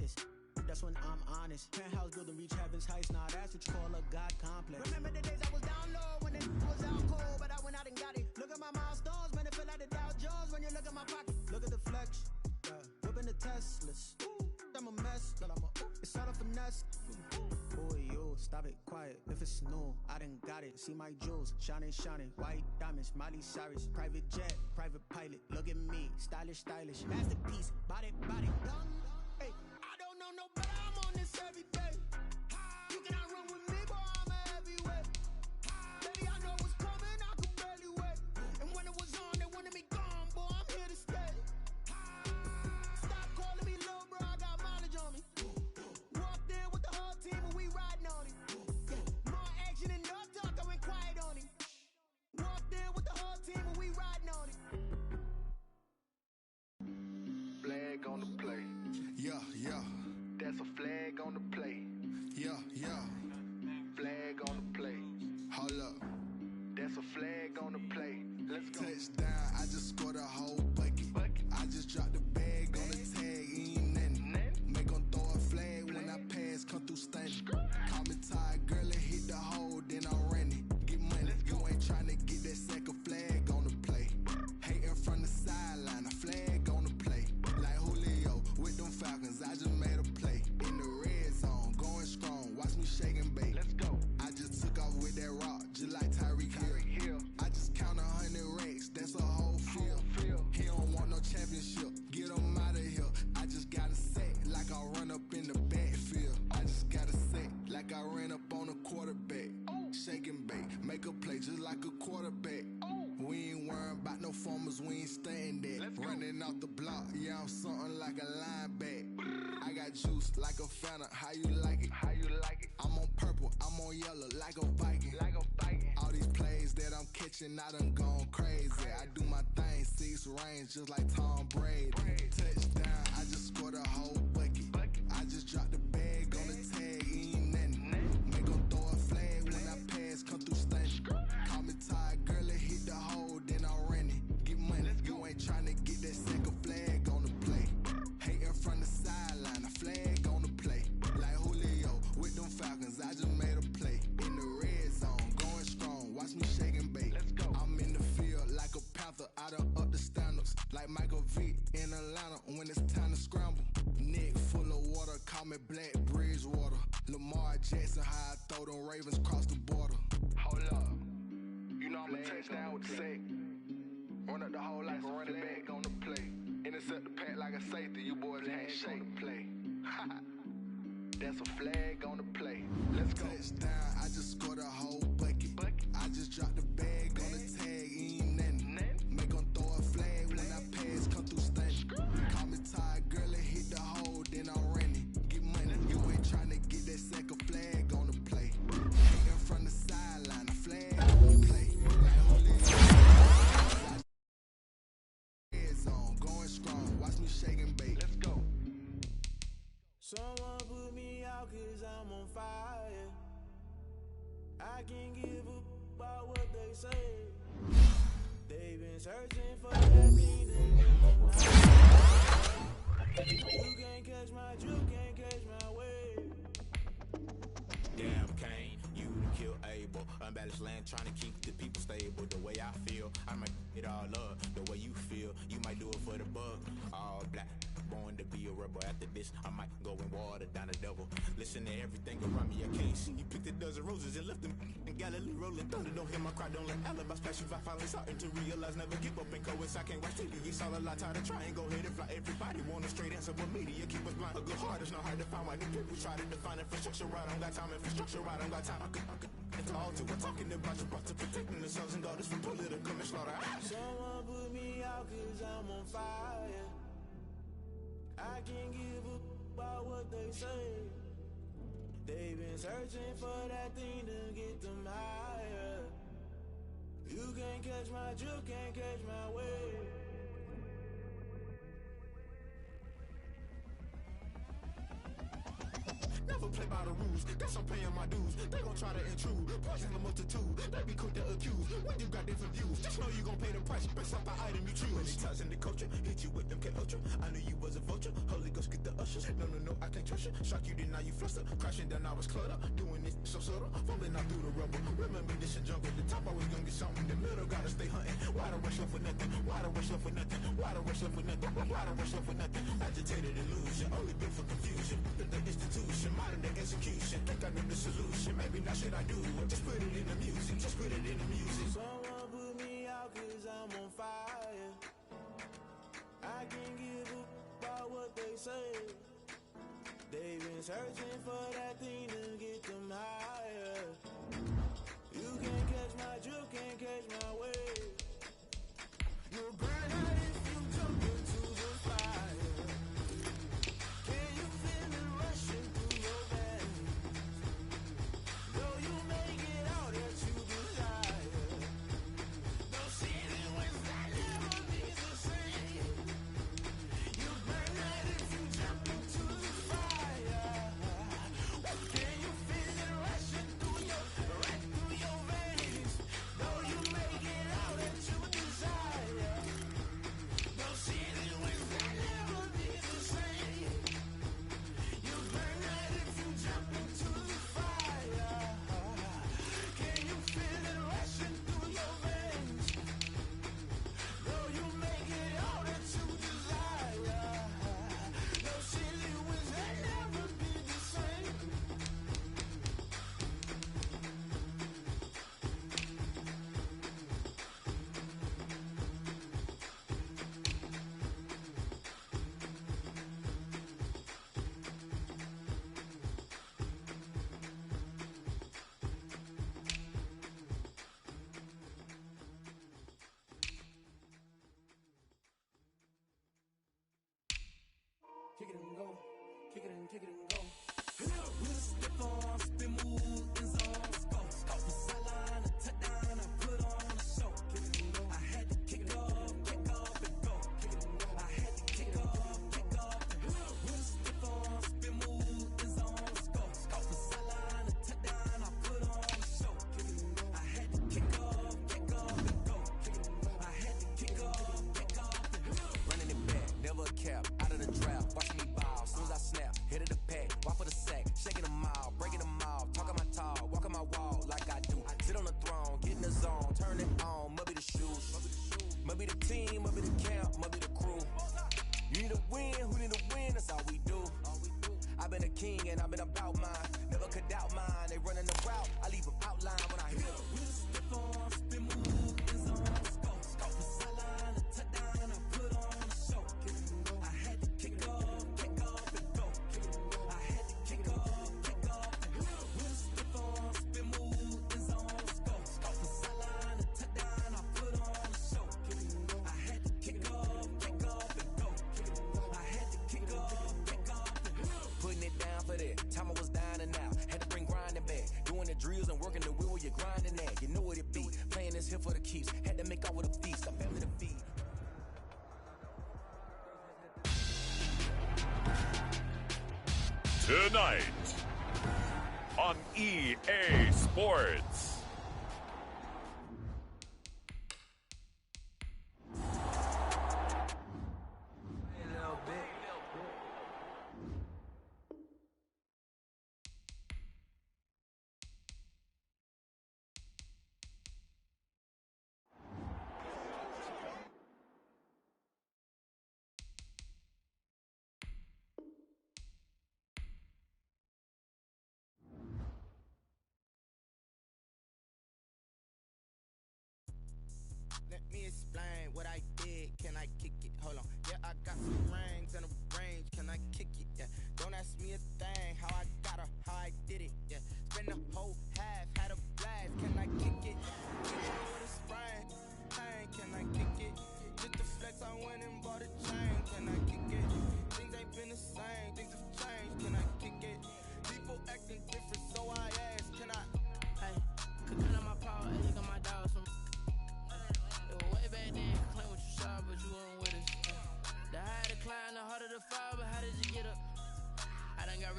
That's when I'm honest. Penthouse building, reach heaven's heights. Nah, that's what you call a God complex. Remember the days I was down low when it was out cold, but I went out and got it. Look at my milestones, man, it feel like the Dow Jones when you look at my pocket. Look at the flex, whipping the Teslas. I'm a mess, but it's all a finesse. Boy, you stop it, quiet. If it's new, I done got it. See my jewels, shining, shining. White diamonds, Miley Cyrus. Private jet, private pilot. Look at me, stylish, stylish. Masterpiece, body, body, done. Hey, I don't know no better. I'm on this every day. You cannot run with me, boy. I'm a heavyweight. Baby, I know what's coming. I could barely wait. And when it was on, they wanted me gone, boy. I'm here to stay. Stop calling me little bro. I got mileage on me. Walked in with the whole team and we riding on it. More action and no talk. I went quiet on him. Walked in with the whole team and we riding on it. Flag on the play. Yeah, yeah. That's a flag on the play. Yeah, yeah. Flag on the play. Hold up. That's a flag on the play. Let's go. Touchdown, I just scored a whole bucket. I just dropped the bag on the tag, ain't nothing. Make 'em throw a flag when I pass, come through stunning. Call me tired, girl, and hit the hole, then I'm running. Get money, you ain't tryna get that second flag on the play. Hating from the sideline, a flag on the play. Like Julio with them Falcons, I just made a play. In the red zone, going strong, watch me shake and bake. Let's go. I just took off with that rock, just like Tyreek Hill. I just count 100 racks, that's a whole field. He don't want no championship, get him out of here. I just got a set, like I run up in the backfield. I just got a set, like I ran up on a quarterback. Shake and bake, make a play just like a quarterback. We ain't worrying about no formers, we ain't staying there. Running off the block, yeah, I'm something like a lineback. I got juice like a Fanta, how you like it? How you like it? I'm on purple, I'm on yellow, like a Viking. Like a Viking. All these plays that I'm catching, I done gone crazy. I do my thing, 6 range, just like Tom Brady. Touchdown, I just scored a whole bucket. I just dropped the bag on the tag, ain't nothing. Make 'em throw a flag when I pass, come through stunning. Call me tired, girl, and hit the hole, then I'm running. Get money, you ain't tryna get that second flag on the play. Hating from the sideline, a flag on the play. Like Julio with them Falcons, I just made a play. In the red zone, going strong, watch me shake and bake. Let's go. I'm in the field like a Panther, I done up the standards. Like Michael Vick in Atlanta when it's time to scramble. Neck full of water, call me Black Bridgewater. Lamar Jackson, how I throw them Ravens cross the border. Hold up. You know I'm a touchdown with the sack. Run up the whole like a running back on the play. Intercept the pack like a safety. You boys ain't shake the play. That's a flag on the play. Let's go. Touchdown, I just scored a whole bucket. I just dropped the bag on the tag, ain't nothing. Make 'em throw a flag when I pass, come through stunning. Call me tired, girl, and hit the hole, then I'm running. Get money, you ain't tryna get that second flag on the play. Hating from the sideline, a flag on the play. Red zone, going strong, watch me shake and bake. Let's go. Someone put me out 'cause I'm on fire. I can't give up about what they say. They've been searching for that thing You can't catch my drift, can't catch my wave. Damn Kane, you kill Abel. Unbalanced land trying to keep the people stable. The way I feel, I might it all up. The way you feel, you might do it for the bug. All black, born to be a rebel. After this, I might go and water down the devil. Listen to everything around me, I can't see. You picked a dozen roses and left them in Galilee rolling thunder. Don't hear my cry, don't let alibis pass you. I finally starting to realize, never give up and coincide. I can't watch TV, it's all a lot. Time to try and go ahead and fly. Everybody want a straight answer, but media keep us blind. A good heart is not hard to find. Why these people try to define infrastructure right? I don't got time, infrastructure right? I don't got time. at the altar. We're talking about your brother, protecting the sons and daughters from political manslaughter. Someone put me out cause I'm on fire. I can't give a about what they say. They've been searching for that thing to get them higher. You can't catch my drift, can't catch my wave. Never play by the rules, guess I'm paying my dues. They gon' try to intrude, poison the multitude. They be quick to accuse, when you got different views. Just know you gon' pay the price, based off the item you choose. Many ties in the culture, hit you with them K-Ultra. I knew you was a vulture, Holy Ghost get the ushers. No, I can't trust you. Shock you, then now you fluster. Crashing down, I was cluttered. Doing this so subtle, fumbling out through the rubble. Remember this in jungle, the top always gonna get something. The middle gotta stay hunting. Why the rush up for nothing? Why the rush up for nothing? Why the rush up for nothing? Why the rush up for nothing? Agitated illusion, only built for confusion. The institution, modern day execution. Think I know the solution, maybe not shit I do. Just put it in the music, just put it in the music. Someone put me out cause I'm on fire. I can't give a about what they say. They've been searching for that thing to get them higher. You can't catch my drift, can't catch my wave. You'll burn out if you jump into the fire. Can you feel it rushing through your veins? Though you make it all that you desire. No city was that never be the same. You burn out if you jump into the fire. Can you feel it rushing through your veins? Though you make it all that you desire. No city was that never be the same. You burn out if you jump into the fire. Can you feel it rushing through your veins? Though you make it all that you desire. No city was that never be the same. Kick it and go, kick it and go. With a stiff arm, spin move, in zone, go. Off the sideline, a touchdown, I put on a show. Kick it and go. I had to kick off and go. Kick it and go. I had to kick off and go. With a stiff arm, spin move, in zone, go. Off the sideline, a touchdown, I put on a show. Kick it and go. I had to kick off and go. Kick it and go. I had to kick off and go. Running it back, never a cap, out of the draft, watching me ball, soon as I snap, hit of the pack, walk for the sack, shaking them all, breaking them all, talking my talk, walking my wall like I do, sit on the throne, get in the zone, turn it on, must be the shoes, must be the team, must be the camp, must be the crew, you need a win, who need a win, that's all we do, I've been a king and I've been about mine, never could doubt mine, they running the route, I leave them outline when I hit them. With a stiff arm, spin move, in zone, go. Off the sideline, a touchdown, I put on a show. Kick it and go. I had to kick off and go. Kick it and go. I had to kick off and go. With a stiff arm, spin move, in zone, go. Off the sideline, a touchdown, I put on a show. Kick it and go. I had to kick off and go. Kick it and go. I had to kick off and go. Putting it down for that. Time I was down and out. Had to bring grinding back. Doing the drills and working the wheel where you're grinding at. You know what it be. Playing this here for the keeps. Had to make off with a feast. I'm family to feed. Tonight on EA Sports. Let me explain what I did. Can I kick it? Hold on. Yeah, I got some rings and a range. Can I kick it? Yeah. Don't ask me a thing. How I got her, how I did it. Yeah. Spend the whole half, had a blast.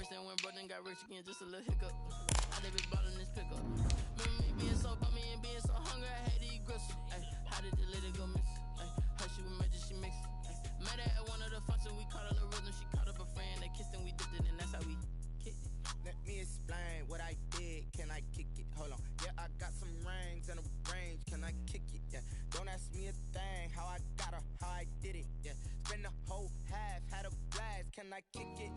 rich and went broke and got rich again, just a little hiccup. I live it ballin' this pickup. Remember me being so bummy and being so hungry, I had to eat gristle. Ay, how did the lady go miss? Ay, how she was magic, she mixed. Met her at one of the functions, we caught her the rhythm, she caught up a friend, they kissed and we dipped it, and that's how we kicked it. Let me explain what I did. Can I kick it? Hold on. Yeah, I got some rings and a range. Can I kick it? Yeah. Don't ask me a thing. How I got her, how I did it. Yeah. Spend the whole half, had a blast. Can I kick it?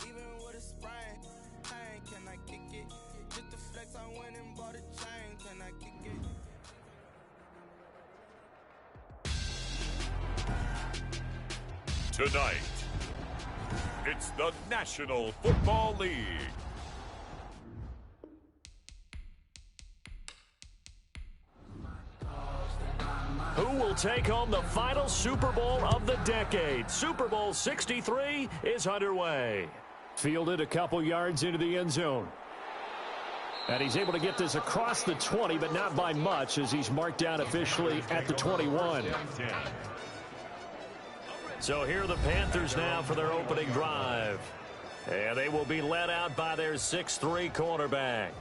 Even with a sprain. Pain. Can I kick it? Just the flex, I went and bought a chain. Can I kick it? Tonight, it's the National Football League. Who will take home the final Super Bowl of the decade? Super Bowl 63 is underway. Fielded a couple yards into the end zone. And he's able to get this across the 20, but not by much, as he's marked down officially at the 21. So here are the Panthers now for their opening drive. And they will be led out by their 6'3" quarterback.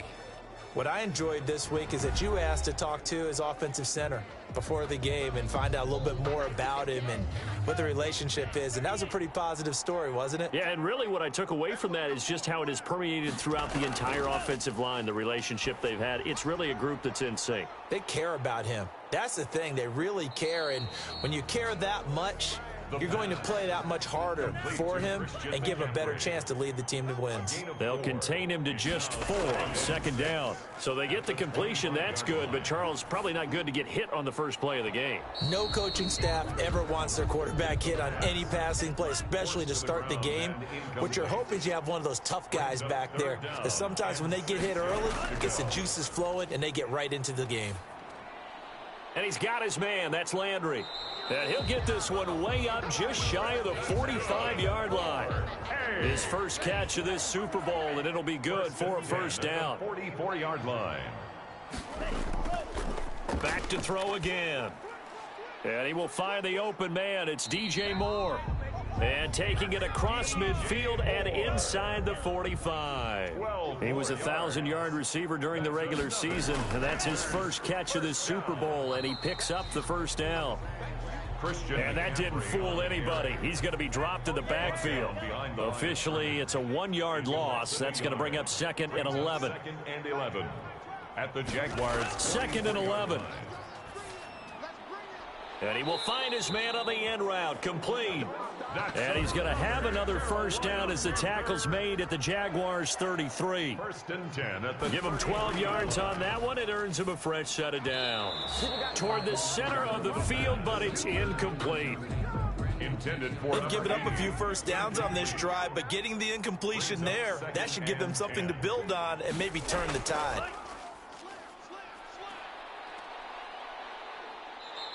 What I enjoyed this week is that you asked to talk to his offensive center before the game and find out a little bit more about him and what the relationship is. And that was a pretty positive story, wasn't it? Yeah, and really what I took away from that is just how it has permeated throughout the entire offensive line, the relationship they've had. It's really a group that's in sync. They care about him. That's the thing. They really care. And when you care that much, you're going to play that much harder for him and give him a better chance to lead the team to wins. They'll contain him to just 4, second down. So they get the completion, that's good, but Charles, probably not good to get hit on the first play of the game. No coaching staff ever wants their quarterback hit on any passing play, especially to start the game. What you're hoping is you have one of those tough guys back there, because sometimes when they get hit early, it gets the juices flowing and they get right into the game. And he's got his man, that's Landry. And he'll get this one way up just shy of the 45-yard line. His first catch of this Super Bowl, and it'll be good for a first down. 44-yard line. Back to throw again. And he will find the open man. It's DJ Moore. And taking it across midfield and inside the 45. He was a 1,000-yard receiver during the regular season, and that's his first catch of this Super Bowl, and he picks up the first down. And that didn't fool anybody. He's going to be dropped in the backfield. Officially, it's a 1-yard loss. That's going to bring up 2nd and 11. 2nd and 11 at the Jaguars. 2nd and 11. And he will find his man on the end route, complete. And he's going to have another first down as the tackle's made at the Jaguars' 33. 1st and 10 at the Give him 12 yards on that one. It earns him a fresh set of downs. Toward the center of the field, but it's incomplete. Intended for They've given up a few first downs on this drive, but getting the incompletion there, that should give them something to build on and maybe turn the tide.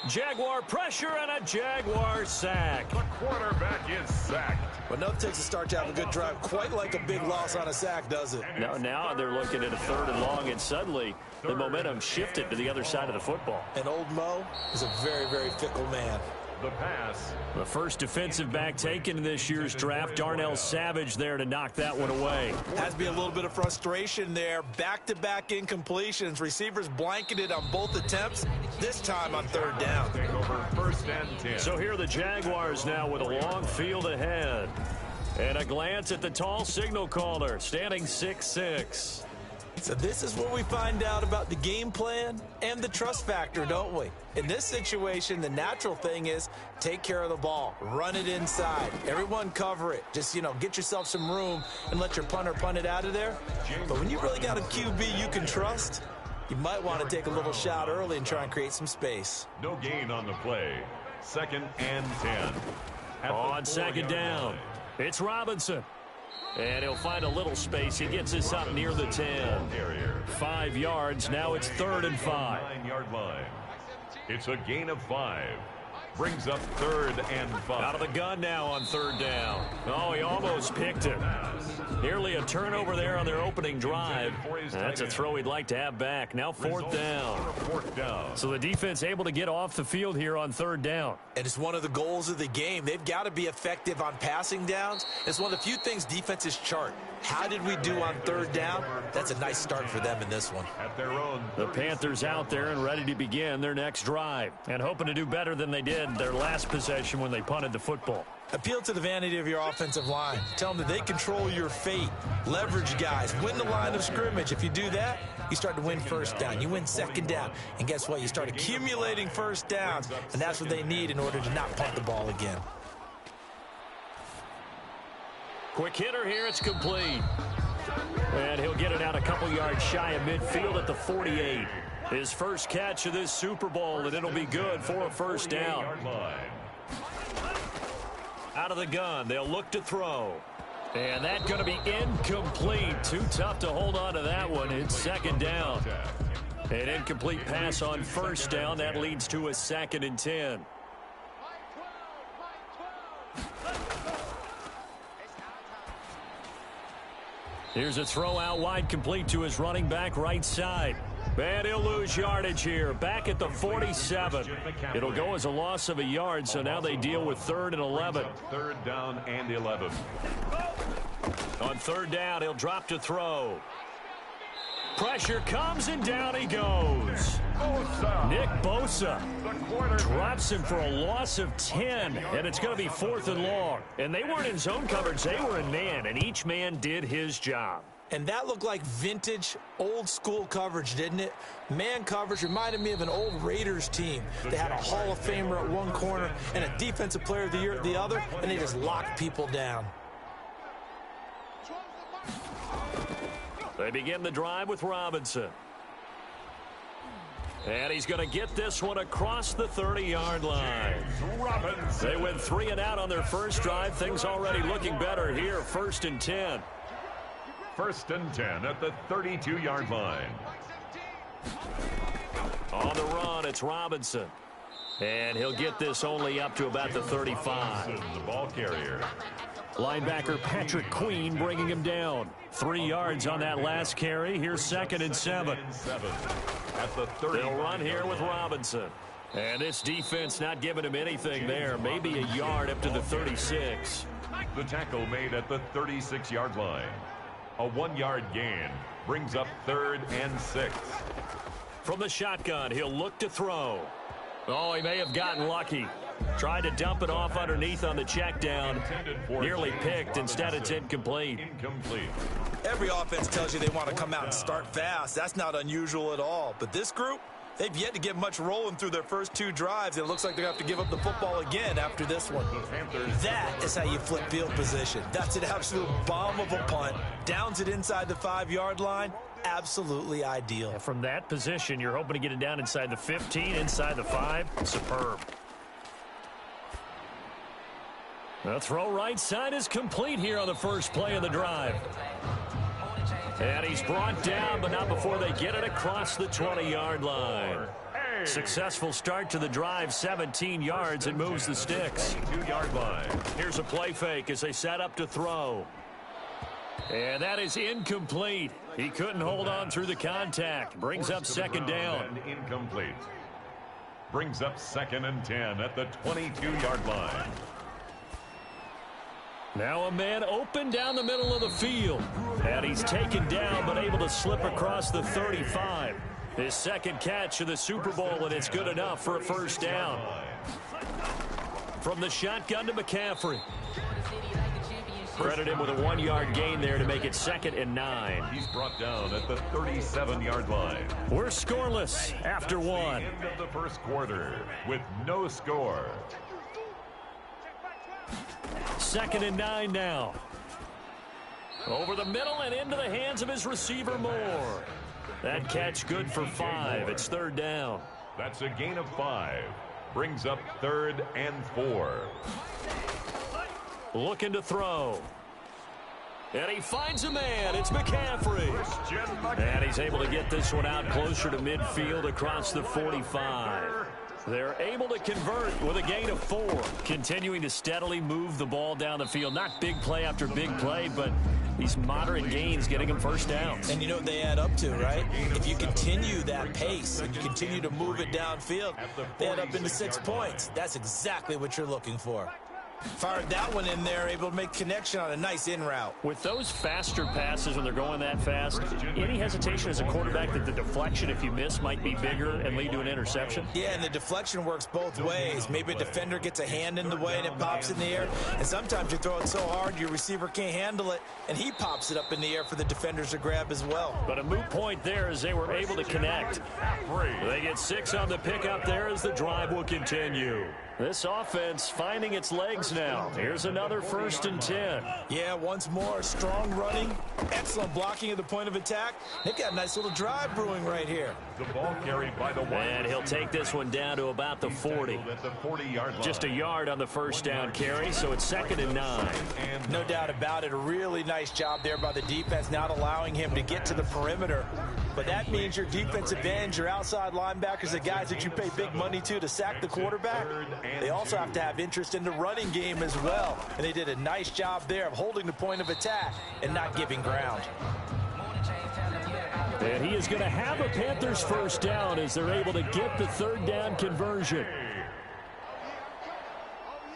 Jaguar pressure and a Jaguar sack. The quarterback is sacked. But no, it takes a start to have a good drive. Quite like a big loss on a sack, does it? Now they're looking at a 3rd and long, and suddenly the momentum shifted to the other side of the football. And old Mo is a very, very fickle man. The pass. The first defensive back taken in this year's draft, Darnell Savage there to knock that one away. Has to be a little bit of frustration there. Back-to-back incompletions. Receivers blanketed on both attempts, this time on 3rd down. Take over 1st and 10. So here are the Jaguars now with a long field ahead. And a glance at the tall signal caller, standing 6'6". So this is where we find out about the game plan and the trust factor, don't we? In this situation, the natural thing is take care of the ball. Run it inside. Everyone cover it. Just, get yourself some room and let your punter punt it out of there. But when you really got a QB you can trust, you might want to take a little shot early and try and create some space. No gain on the play. 2nd and 10. On 2nd down, it's Robinson. And he'll find a little space. He gets us up near the 10. 5 yards. Now it's 3rd and 5. 9-yard line. It's a gain of 5. Brings up 3rd and 5. Out of the gun now on 3rd down. Oh, he almost picked it. Nearly a turnover there on their opening drive. That's a throw he'd like to have back. Now fourth down. So the defense able to get off the field here on third down. And it's one of the goals of the game. They've got to be effective on passing downs. It's one of the few things defenses chart. How did we do on third down? That's a nice start for them in this one. The Panthers out there and ready to begin their next drive and hoping to do better than they did their last possession when they punted the football. Appeal to the vanity of your offensive line. Tell them that they control your fate. Leverage guys. Win the line of scrimmage. If you do that, you start to win first down. You win second down. And guess what? You start accumulating first downs. And that's what they need in order to not punt the ball again. Quick hitter here. It's complete. And he'll get it out a couple yards shy of midfield at the 48. His first catch of this Super Bowl, and it'll be good for a first down. Out of the gun, they'll look to throw. And that's going to be incomplete. Too tough to hold on to that one. It's second down. An incomplete pass on first down. That leads to a 2nd and 10. Here's a throw out wide, complete to his running back right side. And he'll lose yardage here. Back at the 47. It'll go as a loss of a yard, so now they deal with 3rd and 11. Third down and 11. On third down, he'll drop to throw. Pressure comes, and down he goes. Nick Bosa drops him for a loss of 10, and it's going to be 4th and long. And they weren't in zone coverage. They were in man, and each man did his job. And that looked like vintage, old-school coverage, didn't it? Man coverage reminded me of an old Raiders team. They had a Hall of Famer at one corner and a Defensive Player of the Year at the other, and they just locked people down. They begin the drive with Robinson. And he's going to get this one across the 30-yard line. They went 3 and out on their first drive. Things already looking better here. 1st and 10. 1st and 10 at the 32-yard line. On the run, it's Robinson. And he'll get this only up to about the 35. The ball carrier. Linebacker Patrick Queen bringing him down. 3 yards on that last carry. Here's 2nd and 7. At the 30. They'll run here with Robinson. And this defense not giving him anything there. Maybe a yard up to the 36. The tackle made at the 36-yard line. A 1-yard gain brings up 3rd and 6. From the shotgun, he'll look to throw. Oh, he may have gotten lucky. Tried to dump it off underneath on the check down. Nearly picked. Instead, it's incomplete. Every offense tells you they want to come out and start fast. That's not unusual at all. But this group, they've yet to get much rolling through their first 2 drives. It looks like they're going to have to give up the football again after this one. That is how you flip field position. That's an absolute bomb of a punt. Downs it inside the 5-yard line. Absolutely ideal. Yeah, from that position, you're hoping to get it down inside the 15, inside the 5. Superb. The throw right side is complete here on the first play of the drive. And he's brought down, but not before they get it across the 20-yard line. Successful start to the drive, 17 yards, and moves the sticks. 2-yard line. Here's a play fake as they set up to throw. And that is incomplete. He couldn't hold on through the contact. Brings up 2nd down. Incomplete. Brings up 2nd and 10 at the 22-yard line. Now a man open down the middle of the field. And he's taken down, but able to slip across the 35. His 2nd catch of the Super Bowl, and it's good enough for a first down. From the shotgun to McCaffrey. Credit him with a 1-yard gain there to make it 2nd and 9. He's brought down at the 37-yard line. We're scoreless after 1. End of the first quarter with no score. 2nd and 9 now. Over the middle and into the hands of his receiver Moore. That catch good for 5. It's 3rd down. That's a gain of 5. Brings up 3rd and 4. Looking to throw. And he finds a man. It's McCaffrey. And he's able to get this one out closer to midfield across the 45. They're able to convert with a gain of 4. Continuing to steadily move the ball down the field. Not big play after big play, but These moderate gains getting him first downs. And you know what they add up to, right? If you continue that pace and you continue to move it downfield, they add up into 6 points. That's exactly what you're looking for. Fired that one in there, able to make connection on a nice in route. With those faster passes when they're going that fast, any hesitation as a quarterback that the deflection, if you miss, might be bigger and lead to an interception? Yeah, and the deflection works both ways. Maybe a defender gets a hand in the way and it pops in the air. And sometimes you throw it so hard your receiver can't handle it, and he pops it up in the air for the defenders to grab as well. But a moot point there as they were able to connect. They get 6 on the pickup there as the drive will continue. This offense finding its legs now. Here's another 1st and 10. Yeah, once more, strong running, excellent blocking at the point of attack. They've got a nice little drive brewing right here. The ball carried by the wide. And he'll take this one down to about the 40. At the 40-yard line. Just a yard on the first down carry, so it's 2nd and 9. No doubt about it. A really nice job there by the defense, not allowing him to get to the perimeter. But that means your defensive ends, your outside linebackers, the guys that you pay big money to sack the quarterback, they also have to have interest in the running game as well. And they did a nice job there of holding the point of attack and not giving ground. And he is going to have a Panthers first down as they're able to get the 3rd down conversion.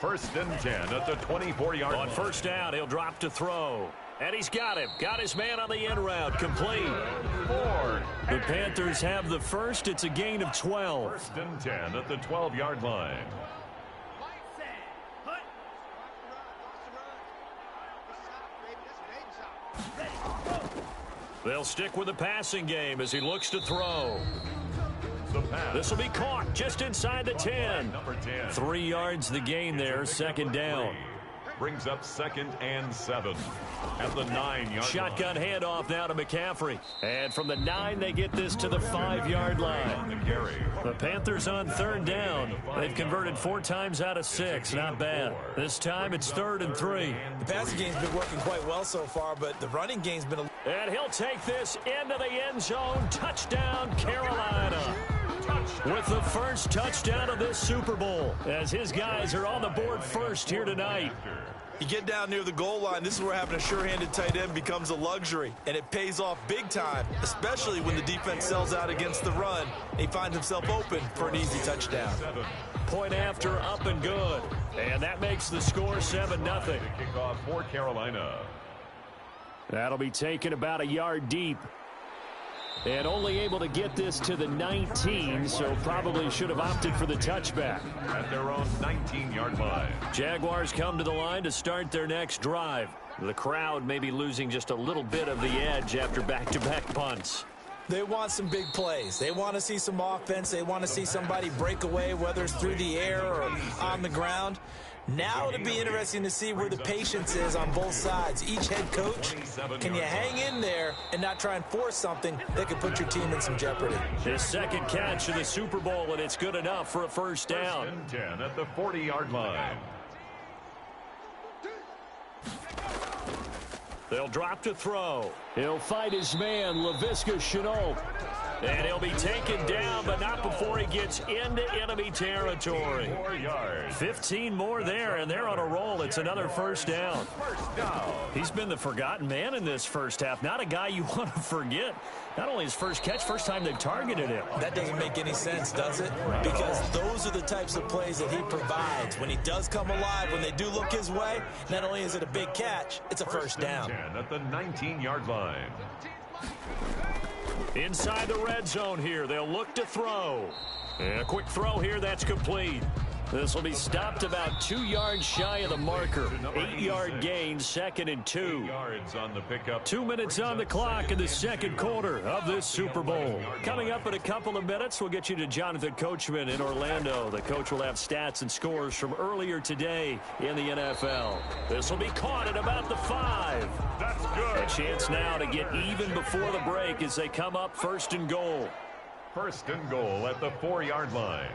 1st and 10 at the 24-yard line. On first down, he'll drop to throw. And he's got him. Got his man on the in route. Complete. 4. The Panthers have the first. It's a gain of 12. 1st and 10 at the 12-yard line. They'll stick with the passing game as he looks to throw. This will be caught just inside the 10. Number 10. 3 yards the gain there, 2nd down. Brings up 2nd and 7 at the 9-yard Shotgun handoff now to McCaffrey. And from the 9, they get this to the 5-yard line. The Panthers on 3rd down. They've converted 4 times out of 6. Not bad. This time it's 3rd and 3. The passing game's been working quite well so far, but the running game's been a... And he'll take this into the end zone. Touchdown, Carolina. With the first touchdown of this Super Bowl, as his guys are on the board first here tonight. You get down near the goal line, this is where having a sure-handed tight end becomes a luxury, and it pays off big time, especially when the defense sells out against the run. He finds himself open for an easy touchdown. Point after, up and good. And that makes the score 7-0. Kickoff for Carolina. That'll be taken about a yard deep. And only able to get this to the 19, so probably should have opted for the touchback. At their own 19-yard line. Jaguars come to the line to start their next drive. The crowd may be losing just a little bit of the edge after back-to-back punts. They want some big plays. They want to see some offense. They want to see somebody break away, whether it's through the air or on the ground. Now it'll be interesting to see where the patience is on both sides. Each head coach, can you hang in there and not try and force something that could put your team in some jeopardy? His 2nd catch in the Super Bowl, and it's good enough for a first down. 1st and 10 at the 40-yard line. They'll drop to throw. He'll fight his man, Laviska Shenault. And he'll be taken down, but not before he gets into enemy territory. 4 yards. 15 more there, and they're on a roll. It's another first down. He's been the forgotten man in this first half. Not a guy you want to forget. Not only his first catch, first time they've targeted him. That doesn't make any sense, does it? Because those are the types of plays that he provides. When he does come alive, when they do look his way, not only is it a big catch, it's a first down. 10 at the 19-yard line. Inside the red zone here, they'll look to throw. And a quick throw here, that's complete. This will be stopped about 2 yards shy of the marker. 8-yard gain, 2nd and 2. 8 yards on the pickup. 2 minutes on the clock in the second quarter of this Super Bowl. Coming up in a couple of minutes, we'll get you to Jonathan Coachman in Orlando. The coach will have stats and scores from earlier today in the NFL. This will be caught at about the 5. That's good. A chance now to get even before the break as they come up 1st and goal. 1st and goal at the 4-yard line.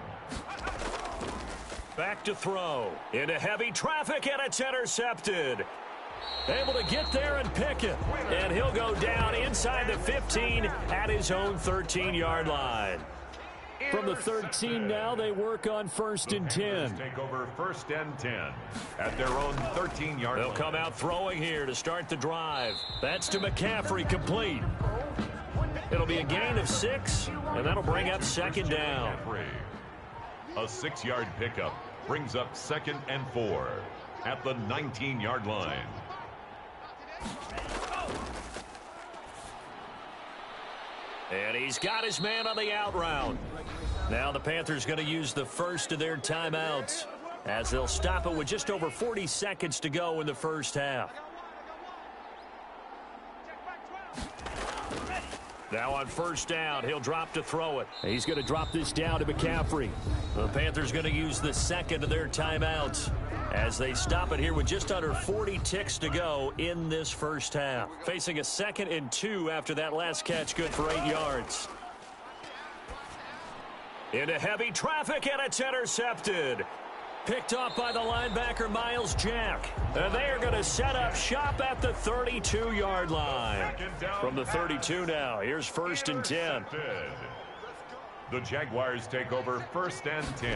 Back to throw. Into heavy traffic, and it's intercepted. Able to get there and pick it. And he'll go down inside the 15 at his own 13-yard line. From the 13 now, they work on 1st and 10. Take over 1st and 10 at their own 13-yard line. They'll come out throwing here to start the drive. That's to McCaffrey, complete. It'll be a gain of 6, and that'll bring up 2nd down. A 6-yard pickup brings up 2nd and 4 at the 19-yard line. And he's got his man on the out route. Now the Panthers going to use the first of their timeouts as they'll stop it with just over 40 seconds to go in the first half. Now on 1st down, he'll drop to throw it. He's going to drop this down to McCaffrey. The Panthers going to use the second of their timeouts as they stop it here with just under 40 ticks to go in this first half. Facing a 2nd and 2 after that last catch, good for 8 yards. Into heavy traffic, and it's intercepted. Picked off by the linebacker, Miles Jack. And they are going to set up shop at the 32-yard line. From the 32 now, here's 1st and 10. The Jaguars take over 1st and 10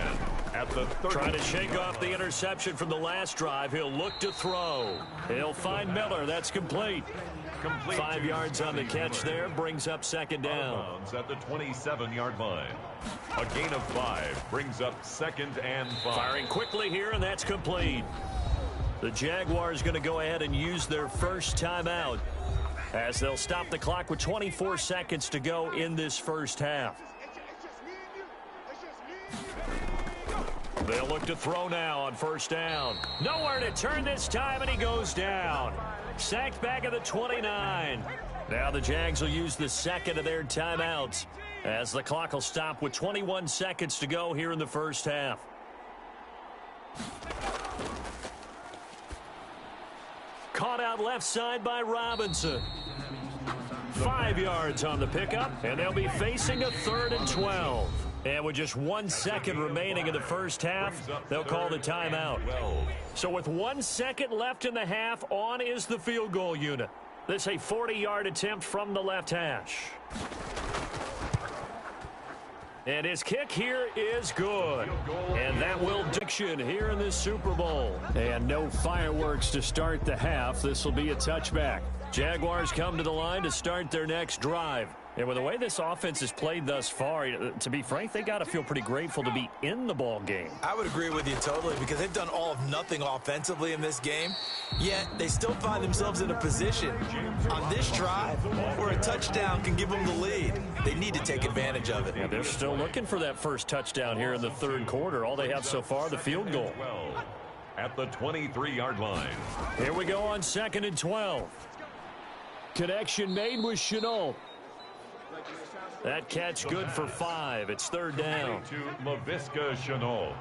at the 30. Trying to shake off the interception from the last drive. He'll look to throw. He'll find Miller. That's complete. 5 yards on the catch there. Brings up 2nd down. At the 27-yard line. A gain of 5 brings up 2nd and 5. Firing quickly here, and that's complete. The Jaguars going to go ahead and use their first timeout as they'll stop the clock with 24 seconds to go in this first half. They'll look to throw now on 1st down. Nowhere to turn this time, and he goes down. Sacked back at the 29. Now the Jags will use the second of their timeouts as the clock will stop with 21 seconds to go here in the first half. Caught out left side by Robinson. 5 yards on the pickup, and they'll be facing a 3rd and 12. And with just 1 second remaining in the first half, they'll call the timeout. So with 1 second left in the half, on is the field goal unit. This a 40-yard attempt from the left hash. And his kick here is good. And that will diction here in this Super Bowl. And no fireworks to start the half. This will be a touchback. Jaguars come to the line to start their next drive. And with the way this offense has played thus far, to be frank, they got to feel pretty grateful to be in the ball game. I would agree with you totally because they've done all of nothing offensively in this game, yet they still find themselves in a position on this drive where a touchdown can give them the lead. They need to take advantage of it. Yeah, they're still looking for that first touchdown here in the 3rd quarter. All they have so far, the field goal. At the 23-yard line. Here we go on 2nd and 12. Connection made with Chenault. That catch good for 5. It's 3rd down. To Laviska Chenault.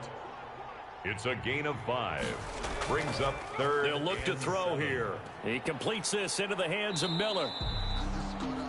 It's a gain of 5. Brings up 3rd. They'll look to throw here. He completes this into the hands of Miller.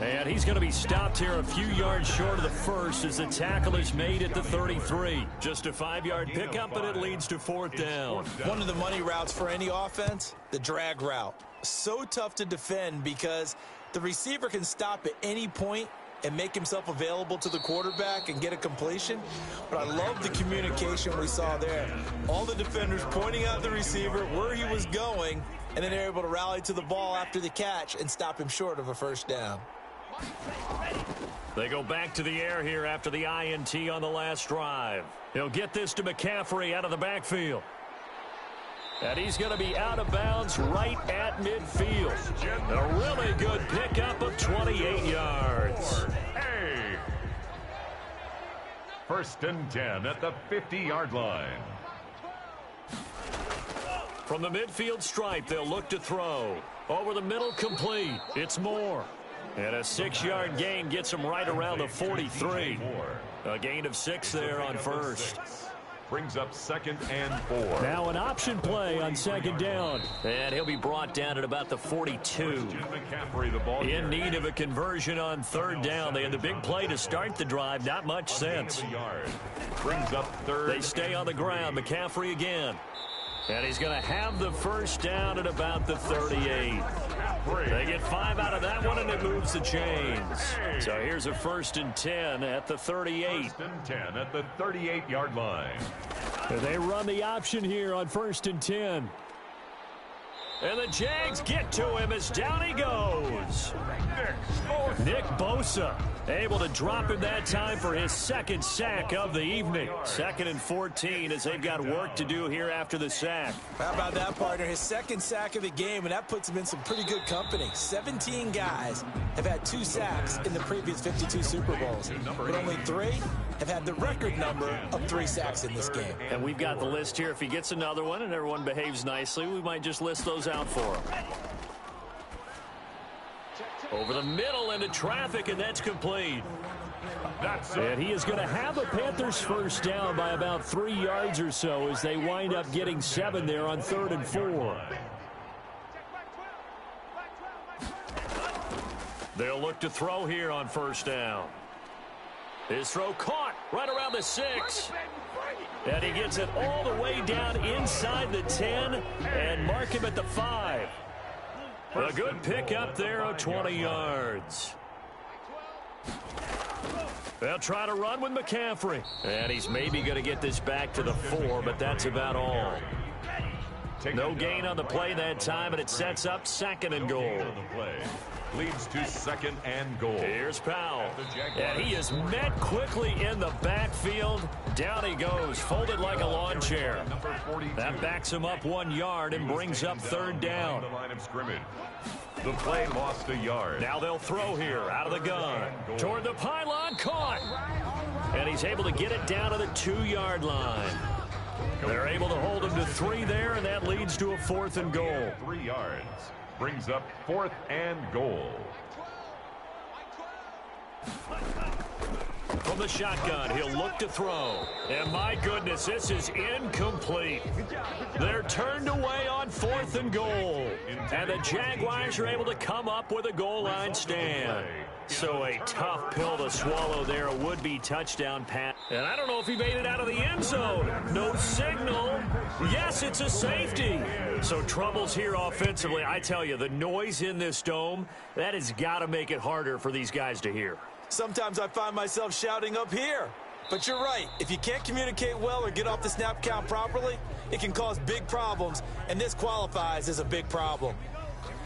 And he's going to be stopped here a few yards short of the first as the tackle is made at the 33. Just a 5-yard pickup, and it leads to 4th down. One of the money routes for any offense, the drag route. So tough to defend because the receiver can stop at any point and make himself available to the quarterback and get a completion. But I love the communication we saw there. All the defenders pointing out the receiver, where he was going, and then they're able to rally to the ball after the catch and stop him short of a 1st down. They go back to the air here after the INT on the last drive. He'll get this to McCaffrey out of the backfield. And he's going to be out of bounds right at midfield. A really good pickup of 28 yards. Hey! 1st and 10 at the 50-yard line. From the midfield stripe, they'll look to throw. Over the middle, complete. It's Moore. And a 6-yard gain gets him right around the 43. A gain of 6 there on 1st. Brings up 2nd and 4. Now an option play on 2nd down. And he'll be brought down at about the 42. In need of a conversion on 3rd down. They had the big play to start the drive. Not much sense. Brings up 3rd. They stay on the ground. McCaffrey again. And he's going to have the 1st down at about the 38. They get 5 out of that one, and it moves the chains. So here's a 1st and 10 at the 38. 1st and 10 at the 38-yard line. They run the option here on 1st and 10. And the Jags get to him as down he goes. Nick Bosa able to drop him that time for his 2nd sack of the evening. 2nd and 14 as they've got work to do here after the sack. How about that, partner? His 2nd sack of the game, and that puts him in some pretty good company. 17 guys have had 2 sacks in the previous 52 Super Bowls, but only 3 have had the record number of 3 sacks in this game. And we've got the list here. If he gets another one and everyone behaves nicely, we might just list those out for him. Over the middle into traffic, and that's complete. And he is going to have a Panthers 1st down by about 3 yards or so as they wind up getting 7 there on 3rd and 4. They'll look to throw here on 1st down. His throw caught right around the 6. And he gets it all the way down inside the 10 and mark him at the 5. A good pick up there of 20 yards. They'll try to run with McCaffrey. And he's maybe going to get this back to the 4, but that's about all. No gain on the play that time, and it sets up 2nd and goal. Leads to 2nd and goal. Here's Powell. And he is met quickly in the backfield. Down he goes, folded like a lawn chair. That backs him up 1 yard and brings up 3rd down. The line of scrimmage. The play lost a yard. Now they'll throw here out of the gun. Toward the pylon, caught. And he's able to get it down to the 2-yard line. They're able to hold him to 3 there, and that leads to a 4th and goal. 3 yards. Brings up 4th and goal. From the shotgun, he'll look to throw. And my goodness, this is incomplete. They're turned away on 4th and goal. And the Jaguars are able to come up with a goal line stand. So a tough pill to swallow there, a would-be touchdown pass. And I don't know if he made it out of the end zone. No signal. Yes, it's a safety. So troubles here offensively. I tell you, the noise in this dome, that has got to make it harder for these guys to hear. Sometimes I find myself shouting up here. But you're right. If you can't communicate well or get off the snap count properly, it can cause big problems, and this qualifies as a big problem.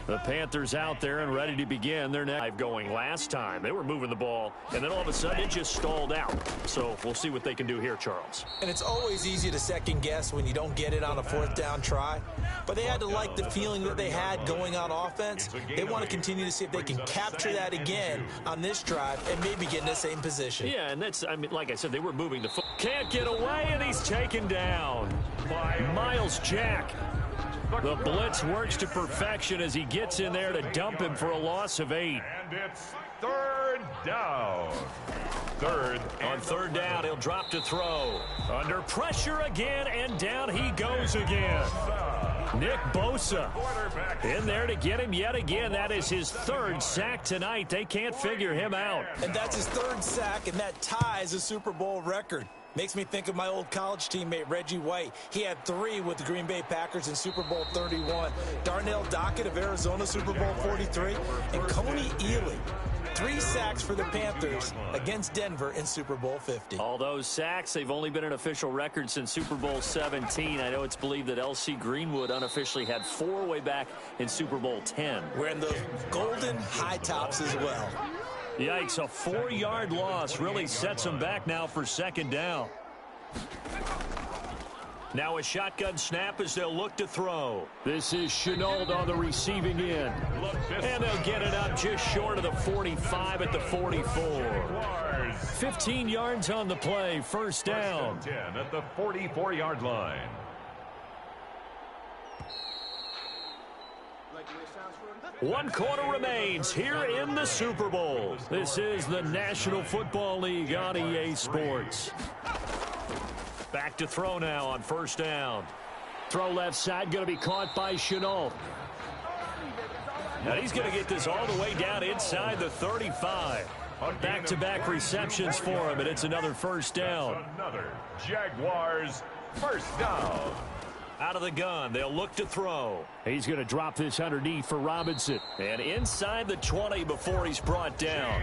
The Panthers out there and ready to begin their next going. Last time, they were moving the ball, and then all of a sudden it just stalled out. So we'll see what they can do here, Charles. And it's always easy to second guess when you don't get it on a 4th down try. But they had to like the feeling that they had going on offense. They want to continue to see if they can capture that again on this drive and maybe get in the same position. Yeah, and that's, I mean, like I said, they were moving the foot. Can't get away, and he's taken down by Miles Jack. The blitz works to perfection as he gets in there to dump him for a loss of 8. And it's 3rd down. On 3rd down, he'll drop to throw. Under pressure again, and down he goes again. Nick Bosa in there to get him yet again. That is his 3rd sack tonight. They can't figure him out. And that's his 3rd sack, and that ties a Super Bowl record. Makes me think of my old college teammate, Reggie White. He had 3 with the Green Bay Packers in Super Bowl 31. Darnell Dockett of Arizona, Super Bowl 43. And Coney Ely, 3 sacks for the Panthers against Denver in Super Bowl 50. All those sacks, they've only been an official record since Super Bowl 17. I know it's believed that L.C. Greenwood unofficially had 4 way back in Super Bowl 10. Wearing those golden high tops as well. Yikes, a 4-yard loss really sets them back now for 2nd down. Now a shotgun snap as they'll look to throw. This is Chenault on the receiving end. And they'll get it up just short of the 45 at the 44. 15 yards on the play, 1st down. 10 at the 44-yard line. One quarter remains here in the Super Bowl. This is the National Football League on EA Sports. Back to throw now on 1st down. Throw left side, going to be caught by Chenault. And he's going to get this all the way down inside the 35. Back-to-back receptions for him, and it's another 1st down. Another Jaguars 1st down. Out of the gun, they'll look to throw. He's going to drop this underneath for Robinson. And inside the 20 before he's brought down.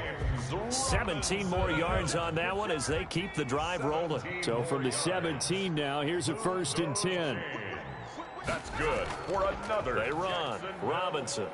17 more yards on that one as they keep the drive rolling. So from the 17 now, here's a 1st and 10. That's good for another. They run. Robinson.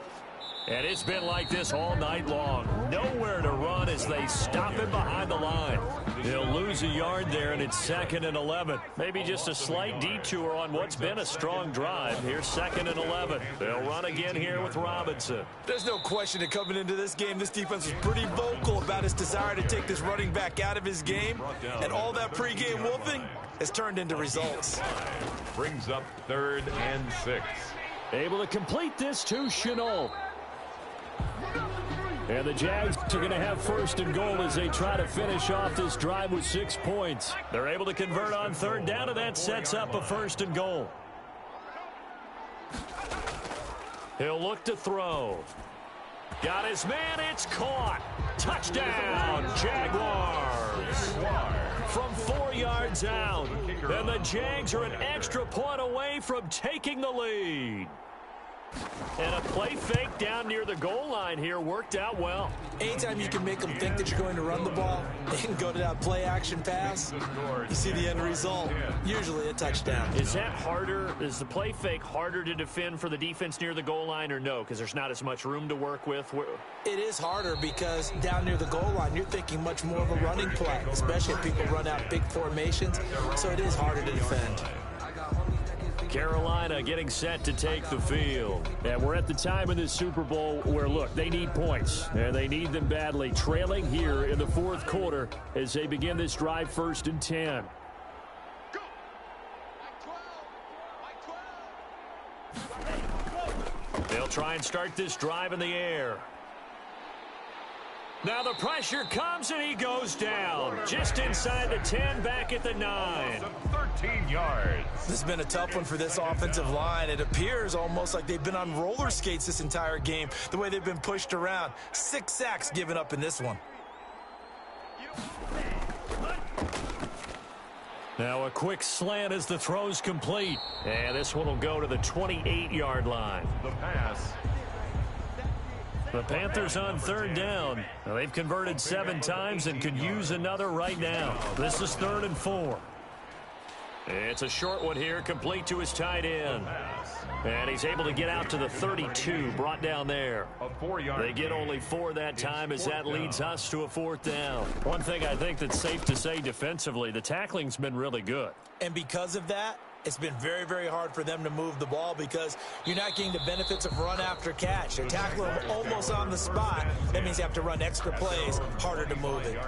And it's been like this all night long. Nowhere to run as they stop him behind the line. He'll lose a yard there, and it's 2nd and 11. Maybe just a slight detour on what's been a strong drive. Here's 2nd and 11. They'll run again here with Robinson. There's no question that coming into this game, this defense was pretty vocal about its desire to take this running back out of his game. And all that pregame wolfing has turned into results. Brings up 3rd and 6. Able to complete this to Chenault. And the Jags are going to have 1st and goal as they try to finish off this drive with 6 points. They're able to convert on 3rd down, and that sets up a 1st and goal. He'll look to throw. Got his man. It's caught. Touchdown, Jaguars. From 4 yards out. And the Jags are an extra point away from taking the lead. And a play fake down near the goal line here worked out well. Anytime you can make them think that you're going to run the ball and go to that play action pass, you see the end result, usually a touchdown. Is that harder? Is the play fake harder to defend for the defense near the goal line or no? Because there's not as much room to work with. It is harder because down near the goal line, you're thinking much more of a running play, especially if people run out big formations. So it is harder to defend. Carolina getting set to take the field. And we're at the time in this Super Bowl where, look, they need points. And they need them badly. Trailing here in the 4th quarter as they begin this drive 1st and 10. They'll try and start this drive in the air. Now the pressure comes and he goes down. Just inside the 10, back at the 9. 13 yards. This has been a tough one for this offensive line. It appears almost like they've been on roller skates this entire game, the way they've been pushed around. 6 sacks given up in this one. Now a quick slant as the throw's complete. And this one will go to the 28-yard line. The pass. The Panthers on 3rd down. Now they've converted 7 times and could use another right now. This is 3rd and 4. It's a short one here, complete to his tight end. And he's able to get out to the 32, brought down there. They get only 4 that time as that leads us to a 4th down. One thing I think that's safe to say defensively, the tackling's been really good. And because of that, it's been very, very hard for them to move the ball because you're not getting the benefits of run after catch. They tackle them almost on the spot. That means they have to run extra plays, harder to move it.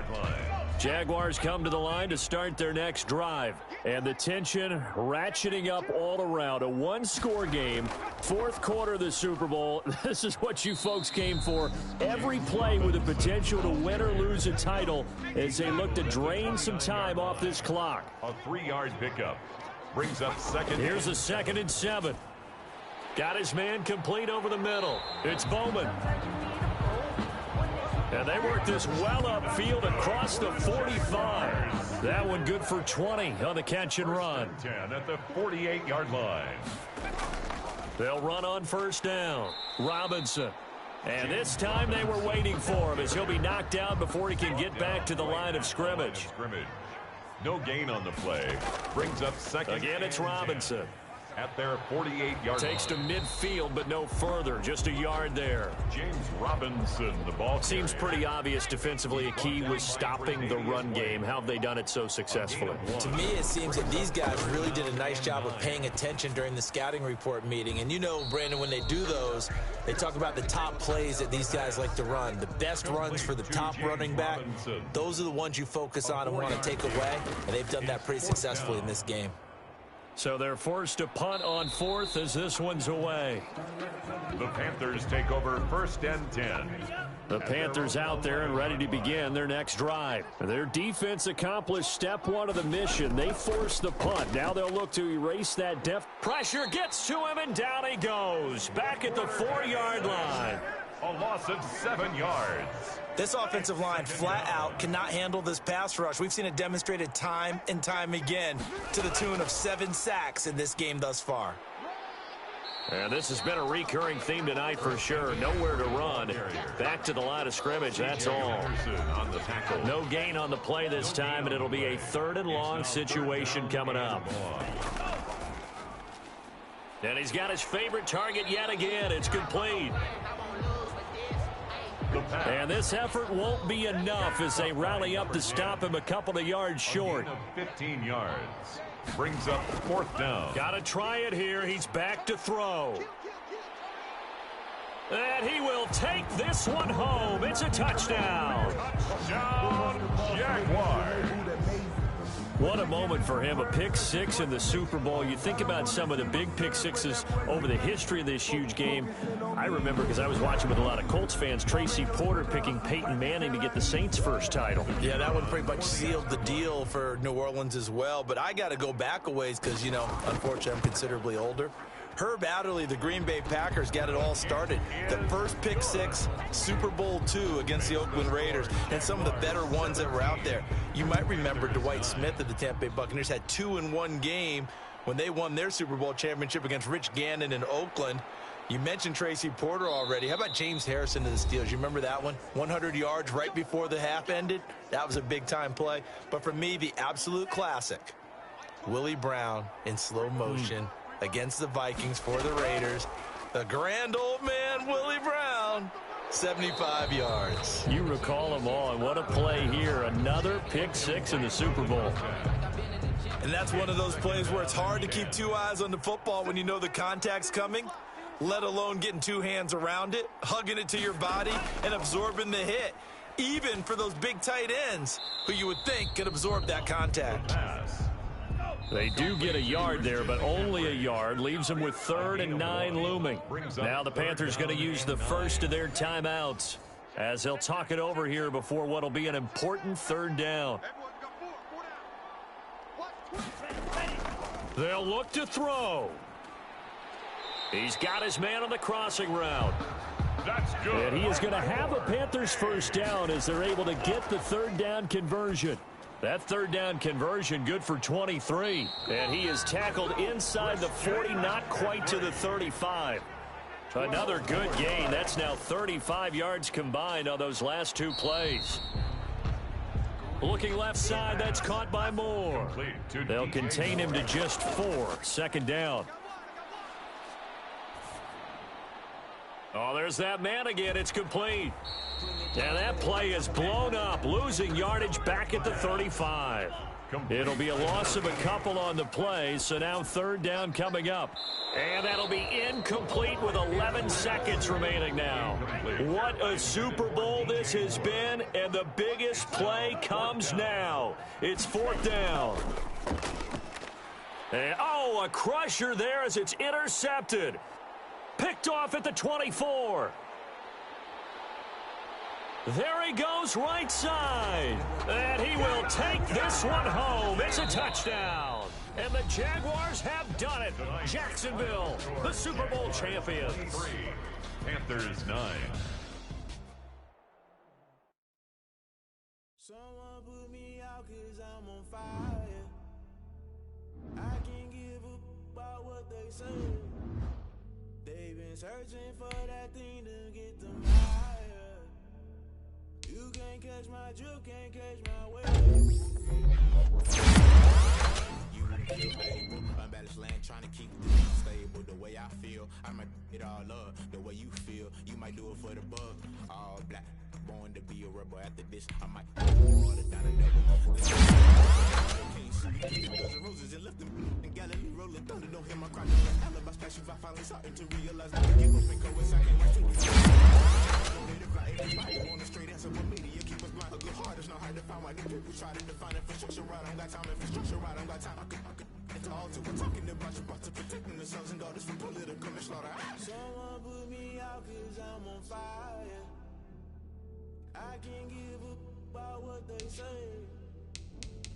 Jaguars come to the line to start their next drive. And the tension ratcheting up all around. A 1-score game, 4th quarter of the Super Bowl. This is what you folks came for. Every play with the potential to win or lose a title as they look to drain some time off this clock. A 3-yard pickup. Brings up 2nd. Here's a 2nd and 7. Got his man complete over the middle. It's Bowman. And they work this well upfield across the 45. That one good for 20 on the catch and run. 10 at the 48-yard line. They'll run on 1st down. Robinson. And this time they were waiting for him as he'll be knocked down before he can get back to the line of scrimmage. No gain on the play. Brings up 2nd. Again, it's Robinson. At their 48-yard Takes to midfield, but no further. Just a yard there. James Robinson, the ball Seems pretty obvious defensively. A key was stopping the run game. How have they done it so successfully? To me, it seems that these guys really did a nice job of paying attention during the scouting report meeting. And you know, Brandon, when they do those, they talk about the top plays that these guys like to run. The best runs for the top running back, those are the ones you focus on and want to take away. And they've done that pretty successfully in this game. So they're forced to punt on 4th as this one's away. The Panthers take over 1st and 10. The Panthers out there and ready to begin their next drive. Their defense accomplished step 1 of the mission. They forced the punt. Now they'll look to erase that depth. Pressure gets to him and down he goes. Back at the 4-yard line. A loss of 7 yards. This offensive line flat out cannot handle this pass rush. We've seen it demonstrated time and time again to the tune of 7 sacks in this game thus far. And this has been a recurring theme tonight for sure. Nowhere to run. Back to the line of scrimmage, that's all. No gain on the play this time, and it'll be a 3rd and long situation coming up. And he's got his favorite target yet again. It's complete. And this effort won't be enough as they rally up to stop him a couple of yards short. 15 yards. Brings up 4th down. Got to try it here. He's back to throw. And he will take this one home. It's a touchdown. Touchdown, Jaguars. What a moment for him, a pick 6 in the Super Bowl. You think about some of the big pick 6s over the history of this huge game. I remember, because I was watching with a lot of Colts fans, Tracy Porter picking Peyton Manning to get the Saints' first title. Yeah, that one pretty much sealed the deal for New Orleans as well. But I got to go back a ways because, you know, unfortunately I'm considerably older. Herb Adderley, the Green Bay Packers, got it all started. The first pick 6, Super Bowl II against the Oakland Raiders, and some of the better ones that were out there. You might remember Dwight Smith of the Tampa Bay Buccaneers had 2 in one game when they won their Super Bowl championship against Rich Gannon in Oakland. You mentioned Tracy Porter already. How about James Harrison to the Steelers? You remember that one? 100 yards right before the half ended. That was a big-time play. But for me, the absolute classic, Willie Brown in slow motion against the Vikings for the Raiders. The grand old man, Willie Brown, 75 yards. You recall them all, and what a play here. Another pick 6 in the Super Bowl. And that's one of those plays where it's hard to keep 2 eyes on the football when you know the contact's coming, let alone getting 2 hands around it, hugging it to your body, and absorbing the hit, even for those big tight ends who you would think could absorb that contact. They do get a yard there, but only a yard. Leaves them with 3rd and 9 looming. Now the Panthers going to use the first of their timeouts as they'll talk it over here before what will be an important 3rd down. They'll look to throw. He's got his man on the crossing route. That's good. And he is going to have a Panthers first down as they're able to get the 3rd down conversion. That 3rd down conversion good for 23. And he is tackled inside the 40, not quite to the 35. Another good gain. That's now 35 yards combined on those last 2 plays. Looking left side, that's caught by Moore. They'll contain him to just 4. 2nd down. Oh, there's that man again. It's complete. And that play is blown up, losing yardage back at the 35. It'll be a loss of a couple on the play, so now 3rd down coming up. And that'll be incomplete with 11 seconds remaining now. What a Super Bowl this has been, and the biggest play comes now. It's 4th down. And, oh, a crusher there as it's intercepted. Picked off at the 24. There he goes right side. And he will take this one home. It's a touchdown. And the Jaguars have done it. Jacksonville, the Super Bowl champions. 3, Panthers 9. Someone put me out 'cause I'm on fire. I can't give up about what they say. They've been searching for that thing to get them higher. You can't catch my drift, can't catch my wave. You able, unbalanced land, trying to keep the beat stable. The way I feel, I might it all up. The way you feel, you might do it for the buck. All black, born to be a rebel. After this, I might water down the devil. Can't see the dozen roses and left them in Galilee rolling thunder. Don't hear my cry, no alibi special. I finally starting to realize that I give up and go inside. Everybody want a straight answer, but media keep us blind. A good heart is not hard to find. Why the people try to define infrastructure right? I don't got time. Infrastructure right, I don't got time. I could into all two. We're talking about you, about to protecting the sons and daughters from political and slaughter. Someone put me out 'cause I'm on fire. I can't give up about what they say.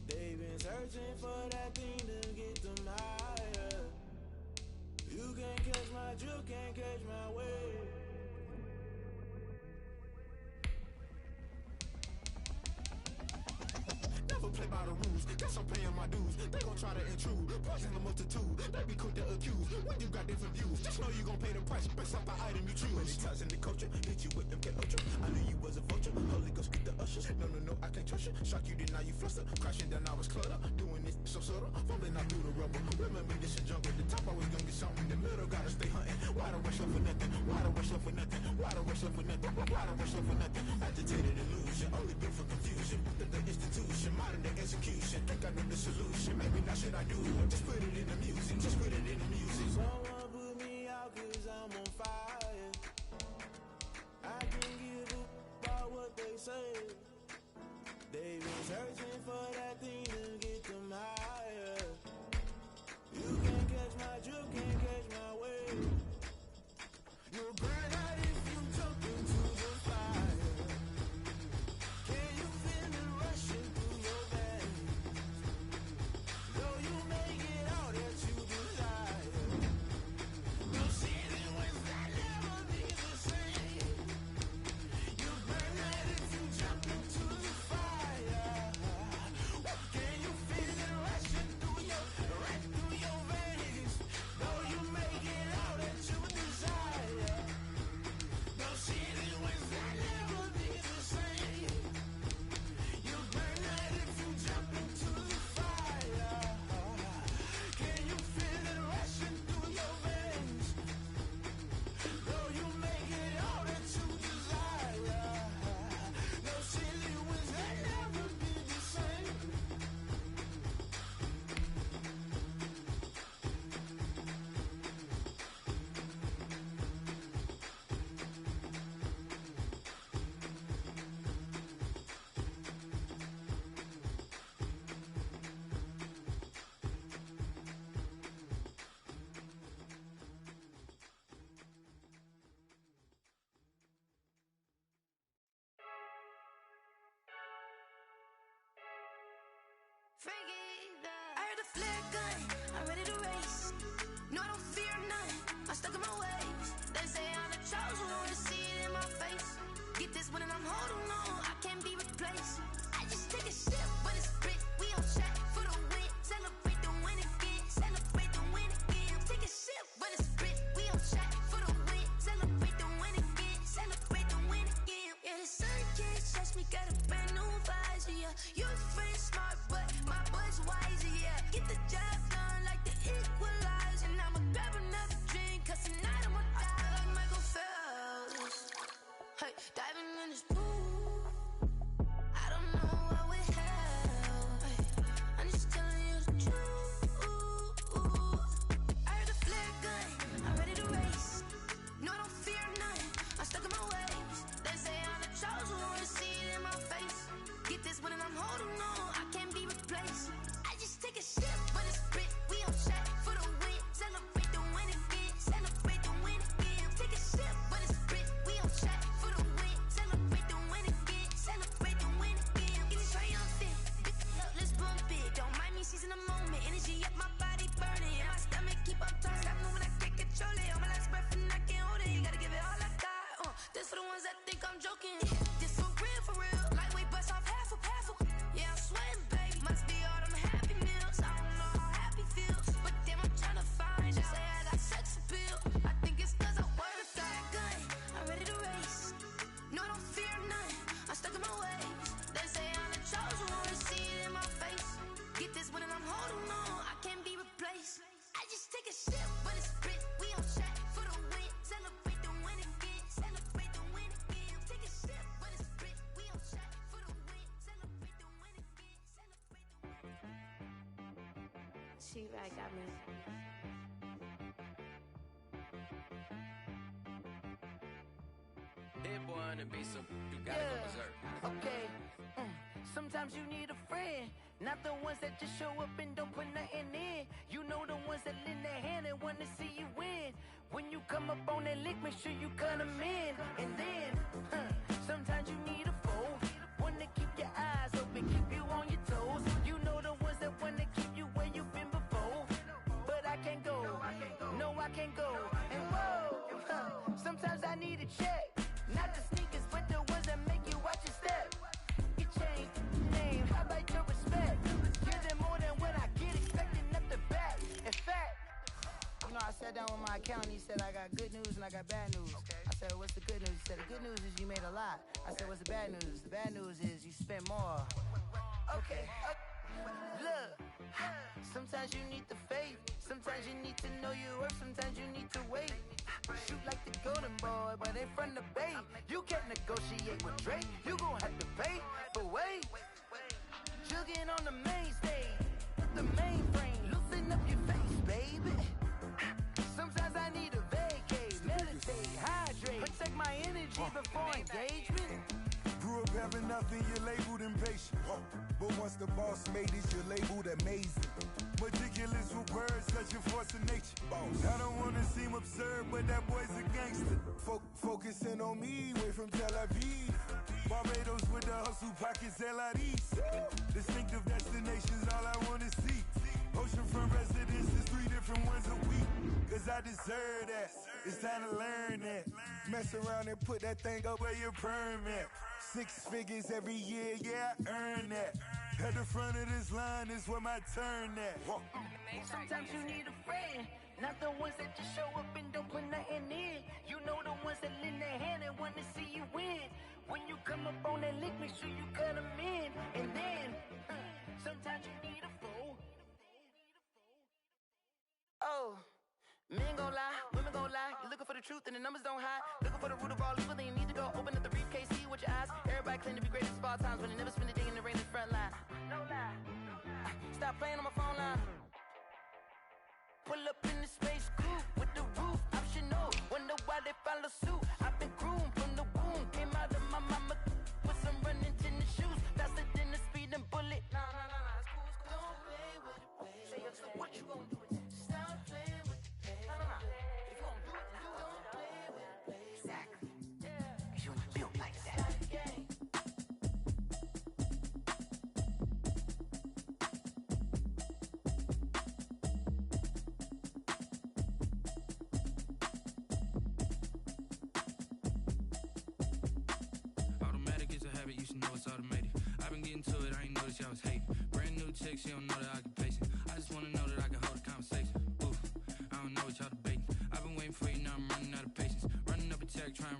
They've been searching for that thing to get them higher. You can't catch my drift, can't catch my wave. Guess I'm paying my dues. They gon' try to intrude. Poison the multitude. They be quick to accuse. What you got different views? Just know you gon' pay the price based off the item you choose. Many times in the culture, hit you with them get ultra. I knew you was a vulture. Holy Ghost get the ushers. No, I can't trust you. Shock you, then now you fluster. Crashing down, I was cluttered. Doing this so subtle. Fumbling out through the rubble. Remember this in jungle. The top always gonna get something. The middle gotta stay hunting. Why the rush up for nothing? Why the rush up for nothing? Why the rush up for nothing? Why the rush up for nothing? Agitated illusion. Only built for confusion. The institution. Modern day execution. Think I know the solution. Maybe not should I do it? Just put it in the music. Just put it in the music. Someone put me out 'cause I'm on fire. I can't give up about what they say. They've been searching for that thing to get them higher. You can't catch my drift, can't catch my wave. You'll burn out if you jump into the fire. Can you feel it rushing through your veins? Though you make it all that you desire. No ceiling was that never be the same. You burn out if you jump into the fire. Can you feel it rushing through your veins? Though you make it all that you desire. No ceiling was that never be the same. You burn out if you jump into the fire. Can you feel it rushing through your veins? Though you make it all that you desire. No ceiling was that never be the same. I heard a flare gun, I'm ready to race. No, I don't fear none, I'm stuck in my ways. They say I'm the chosen one, to see it in my face. Get this one and I'm holding on, I can't be replaced. I just take a sip, but it's split, we on track for the win. Celebrate the win again, celebrate the win again. Take a sip, but it's split, we on track for the win. Celebrate the win again, celebrate the win again. Yeah, the sun can't touch me, got a brand new visor, yeah. You're friend smart, but my boy's wiser, yeah. Get the job done like the equalizer. And I'ma grab another drink, 'cause tonight I'ma die like Michael Phelps. Hey, diving in this pool, I don't know what we have. Hey, I'm just telling you the truth. I heard a flare gun, I'm ready to race. No, I don't fear none, I'm stuck in my ways. They say I'm the chosen one, to see it in my face. Get this one and I'm holding on, I can't be replaced. I just take a sip, but it's split, we on track for the win. Celebrate the win again, celebrate the win again. Take a sip, but it's split, we on track for the win. Celebrate the win again, celebrate the win again. It's triumphant, let's bump it. Don't mind me seizing the moment, energy up my body burning. And my stomach keep up turning, stop moving, I can't control it. On my last breath and I can't hold it, you gotta give it all I got. This for the ones that think I'm joking. This for real, lightweight bust off half a. Yeah, I'm sweating, baby. Must be all them happy meals. I don't know how happy feels, but damn, I'm trying to find out. Say I got sex appeal. I think it's 'cause I wear a fat gun. I'm ready to race. No, I don't fear none, I'm stuck in my ways. They say I'm the chosen one, to see it in my face. Get this one and I'm holding on, I can't be replaced. I just take a sip, but it's split, we on track for the win. Celebrate the win again, celebrate the win again. Take a sip, but it's split, we on track for the win. Celebrate the win again, celebrate the win. She right got me. That boy on the beat, so you gotta go berserk. Okay. Sometimes you need a friend, not the ones that just show up and don't put nothing in. You know the ones that lend their hand and want to see you win. When you come up on that lick, make sure you cut them in. And then, sometimes you need a foe, one to keep your eyes open, keep you on your toes. You know the ones that want to keep you where you've been before. But I can't go, no I can't go. And whoa, sometimes I need a check. Not the sneakers, but the ones that make you watch your step. You change name, how about your respect? You're the accountant, he said, I got good news and I got bad news. I said, what's the good news? He said, the good news is you made a lot. I said, what's the bad news? The bad news is you spent more. Okay. Look, sometimes you need the faith. Sometimes you need to know your worth. Sometimes you need to wait. Shoot like the golden boy, but in front of Bay. You can't negotiate with Drake. You gon' have to pay. But wait, jugging on the main stage, the mainframe, loosen up your face, baby. Sometimes I need a vacate, meditate, hydrate, protect my energy before engagement. Grew up having nothing, you're labeled impatient. But once the boss made it, you're labeled amazing. Ridiculous with words, such a force of nature. I don't wanna seem absurd, but that boy's a gangster. Focusing on me, way from Tel Aviv. Barbados with the hustle pockets, LIDs. Distinctive destinations, all I wanna see. Oceanfront residences, 3 different ones a week. Cause I deserve that, it's time to learn that. Mess around and put that thing up where your permit. 6 figures every year, yeah, I earn that. At the front of this line is where my turn at. Sometimes you need a friend, not the ones that just show up and don't put nothing in. You know the ones that lend their hand and want to see you win. When you come up on that lick, make sure you cut them in. And then, sometimes you need a fool. Oh, men gon' lie, women gon' lie. You're looking for the truth and the numbers don't hide. Looking for the root of all evil, then you need to go open up the briefcase, see with your eyes. Everybody claim to be greatest of all times, but they never spend a day in the rain in the front line. No lie. Stop playing on my phone line. Pull up in the space coupe with the roof optional. Wonder why they follow suit. I've been groomed from the womb. Came out of my mama with some running tennis shoes. Faster than the speeding bullet. Nah, it's cool, it's cool. Don't play with it, baby. Say so what you gon' do with it? Stop playing with it, baby. Nah. If you gon' do it, then do it. Don't play with it, baby. Exactly. Cause you ain't built like that. You should know it's automated. I've been getting to it, I ain't noticed y'all was hating. Brand new chick, she don't know the occupation. I just wanna know that I can hold a conversation. Oof, I don't know what y'all debating. I've been waiting for you, now I'm running out of patience. Running up a check, trying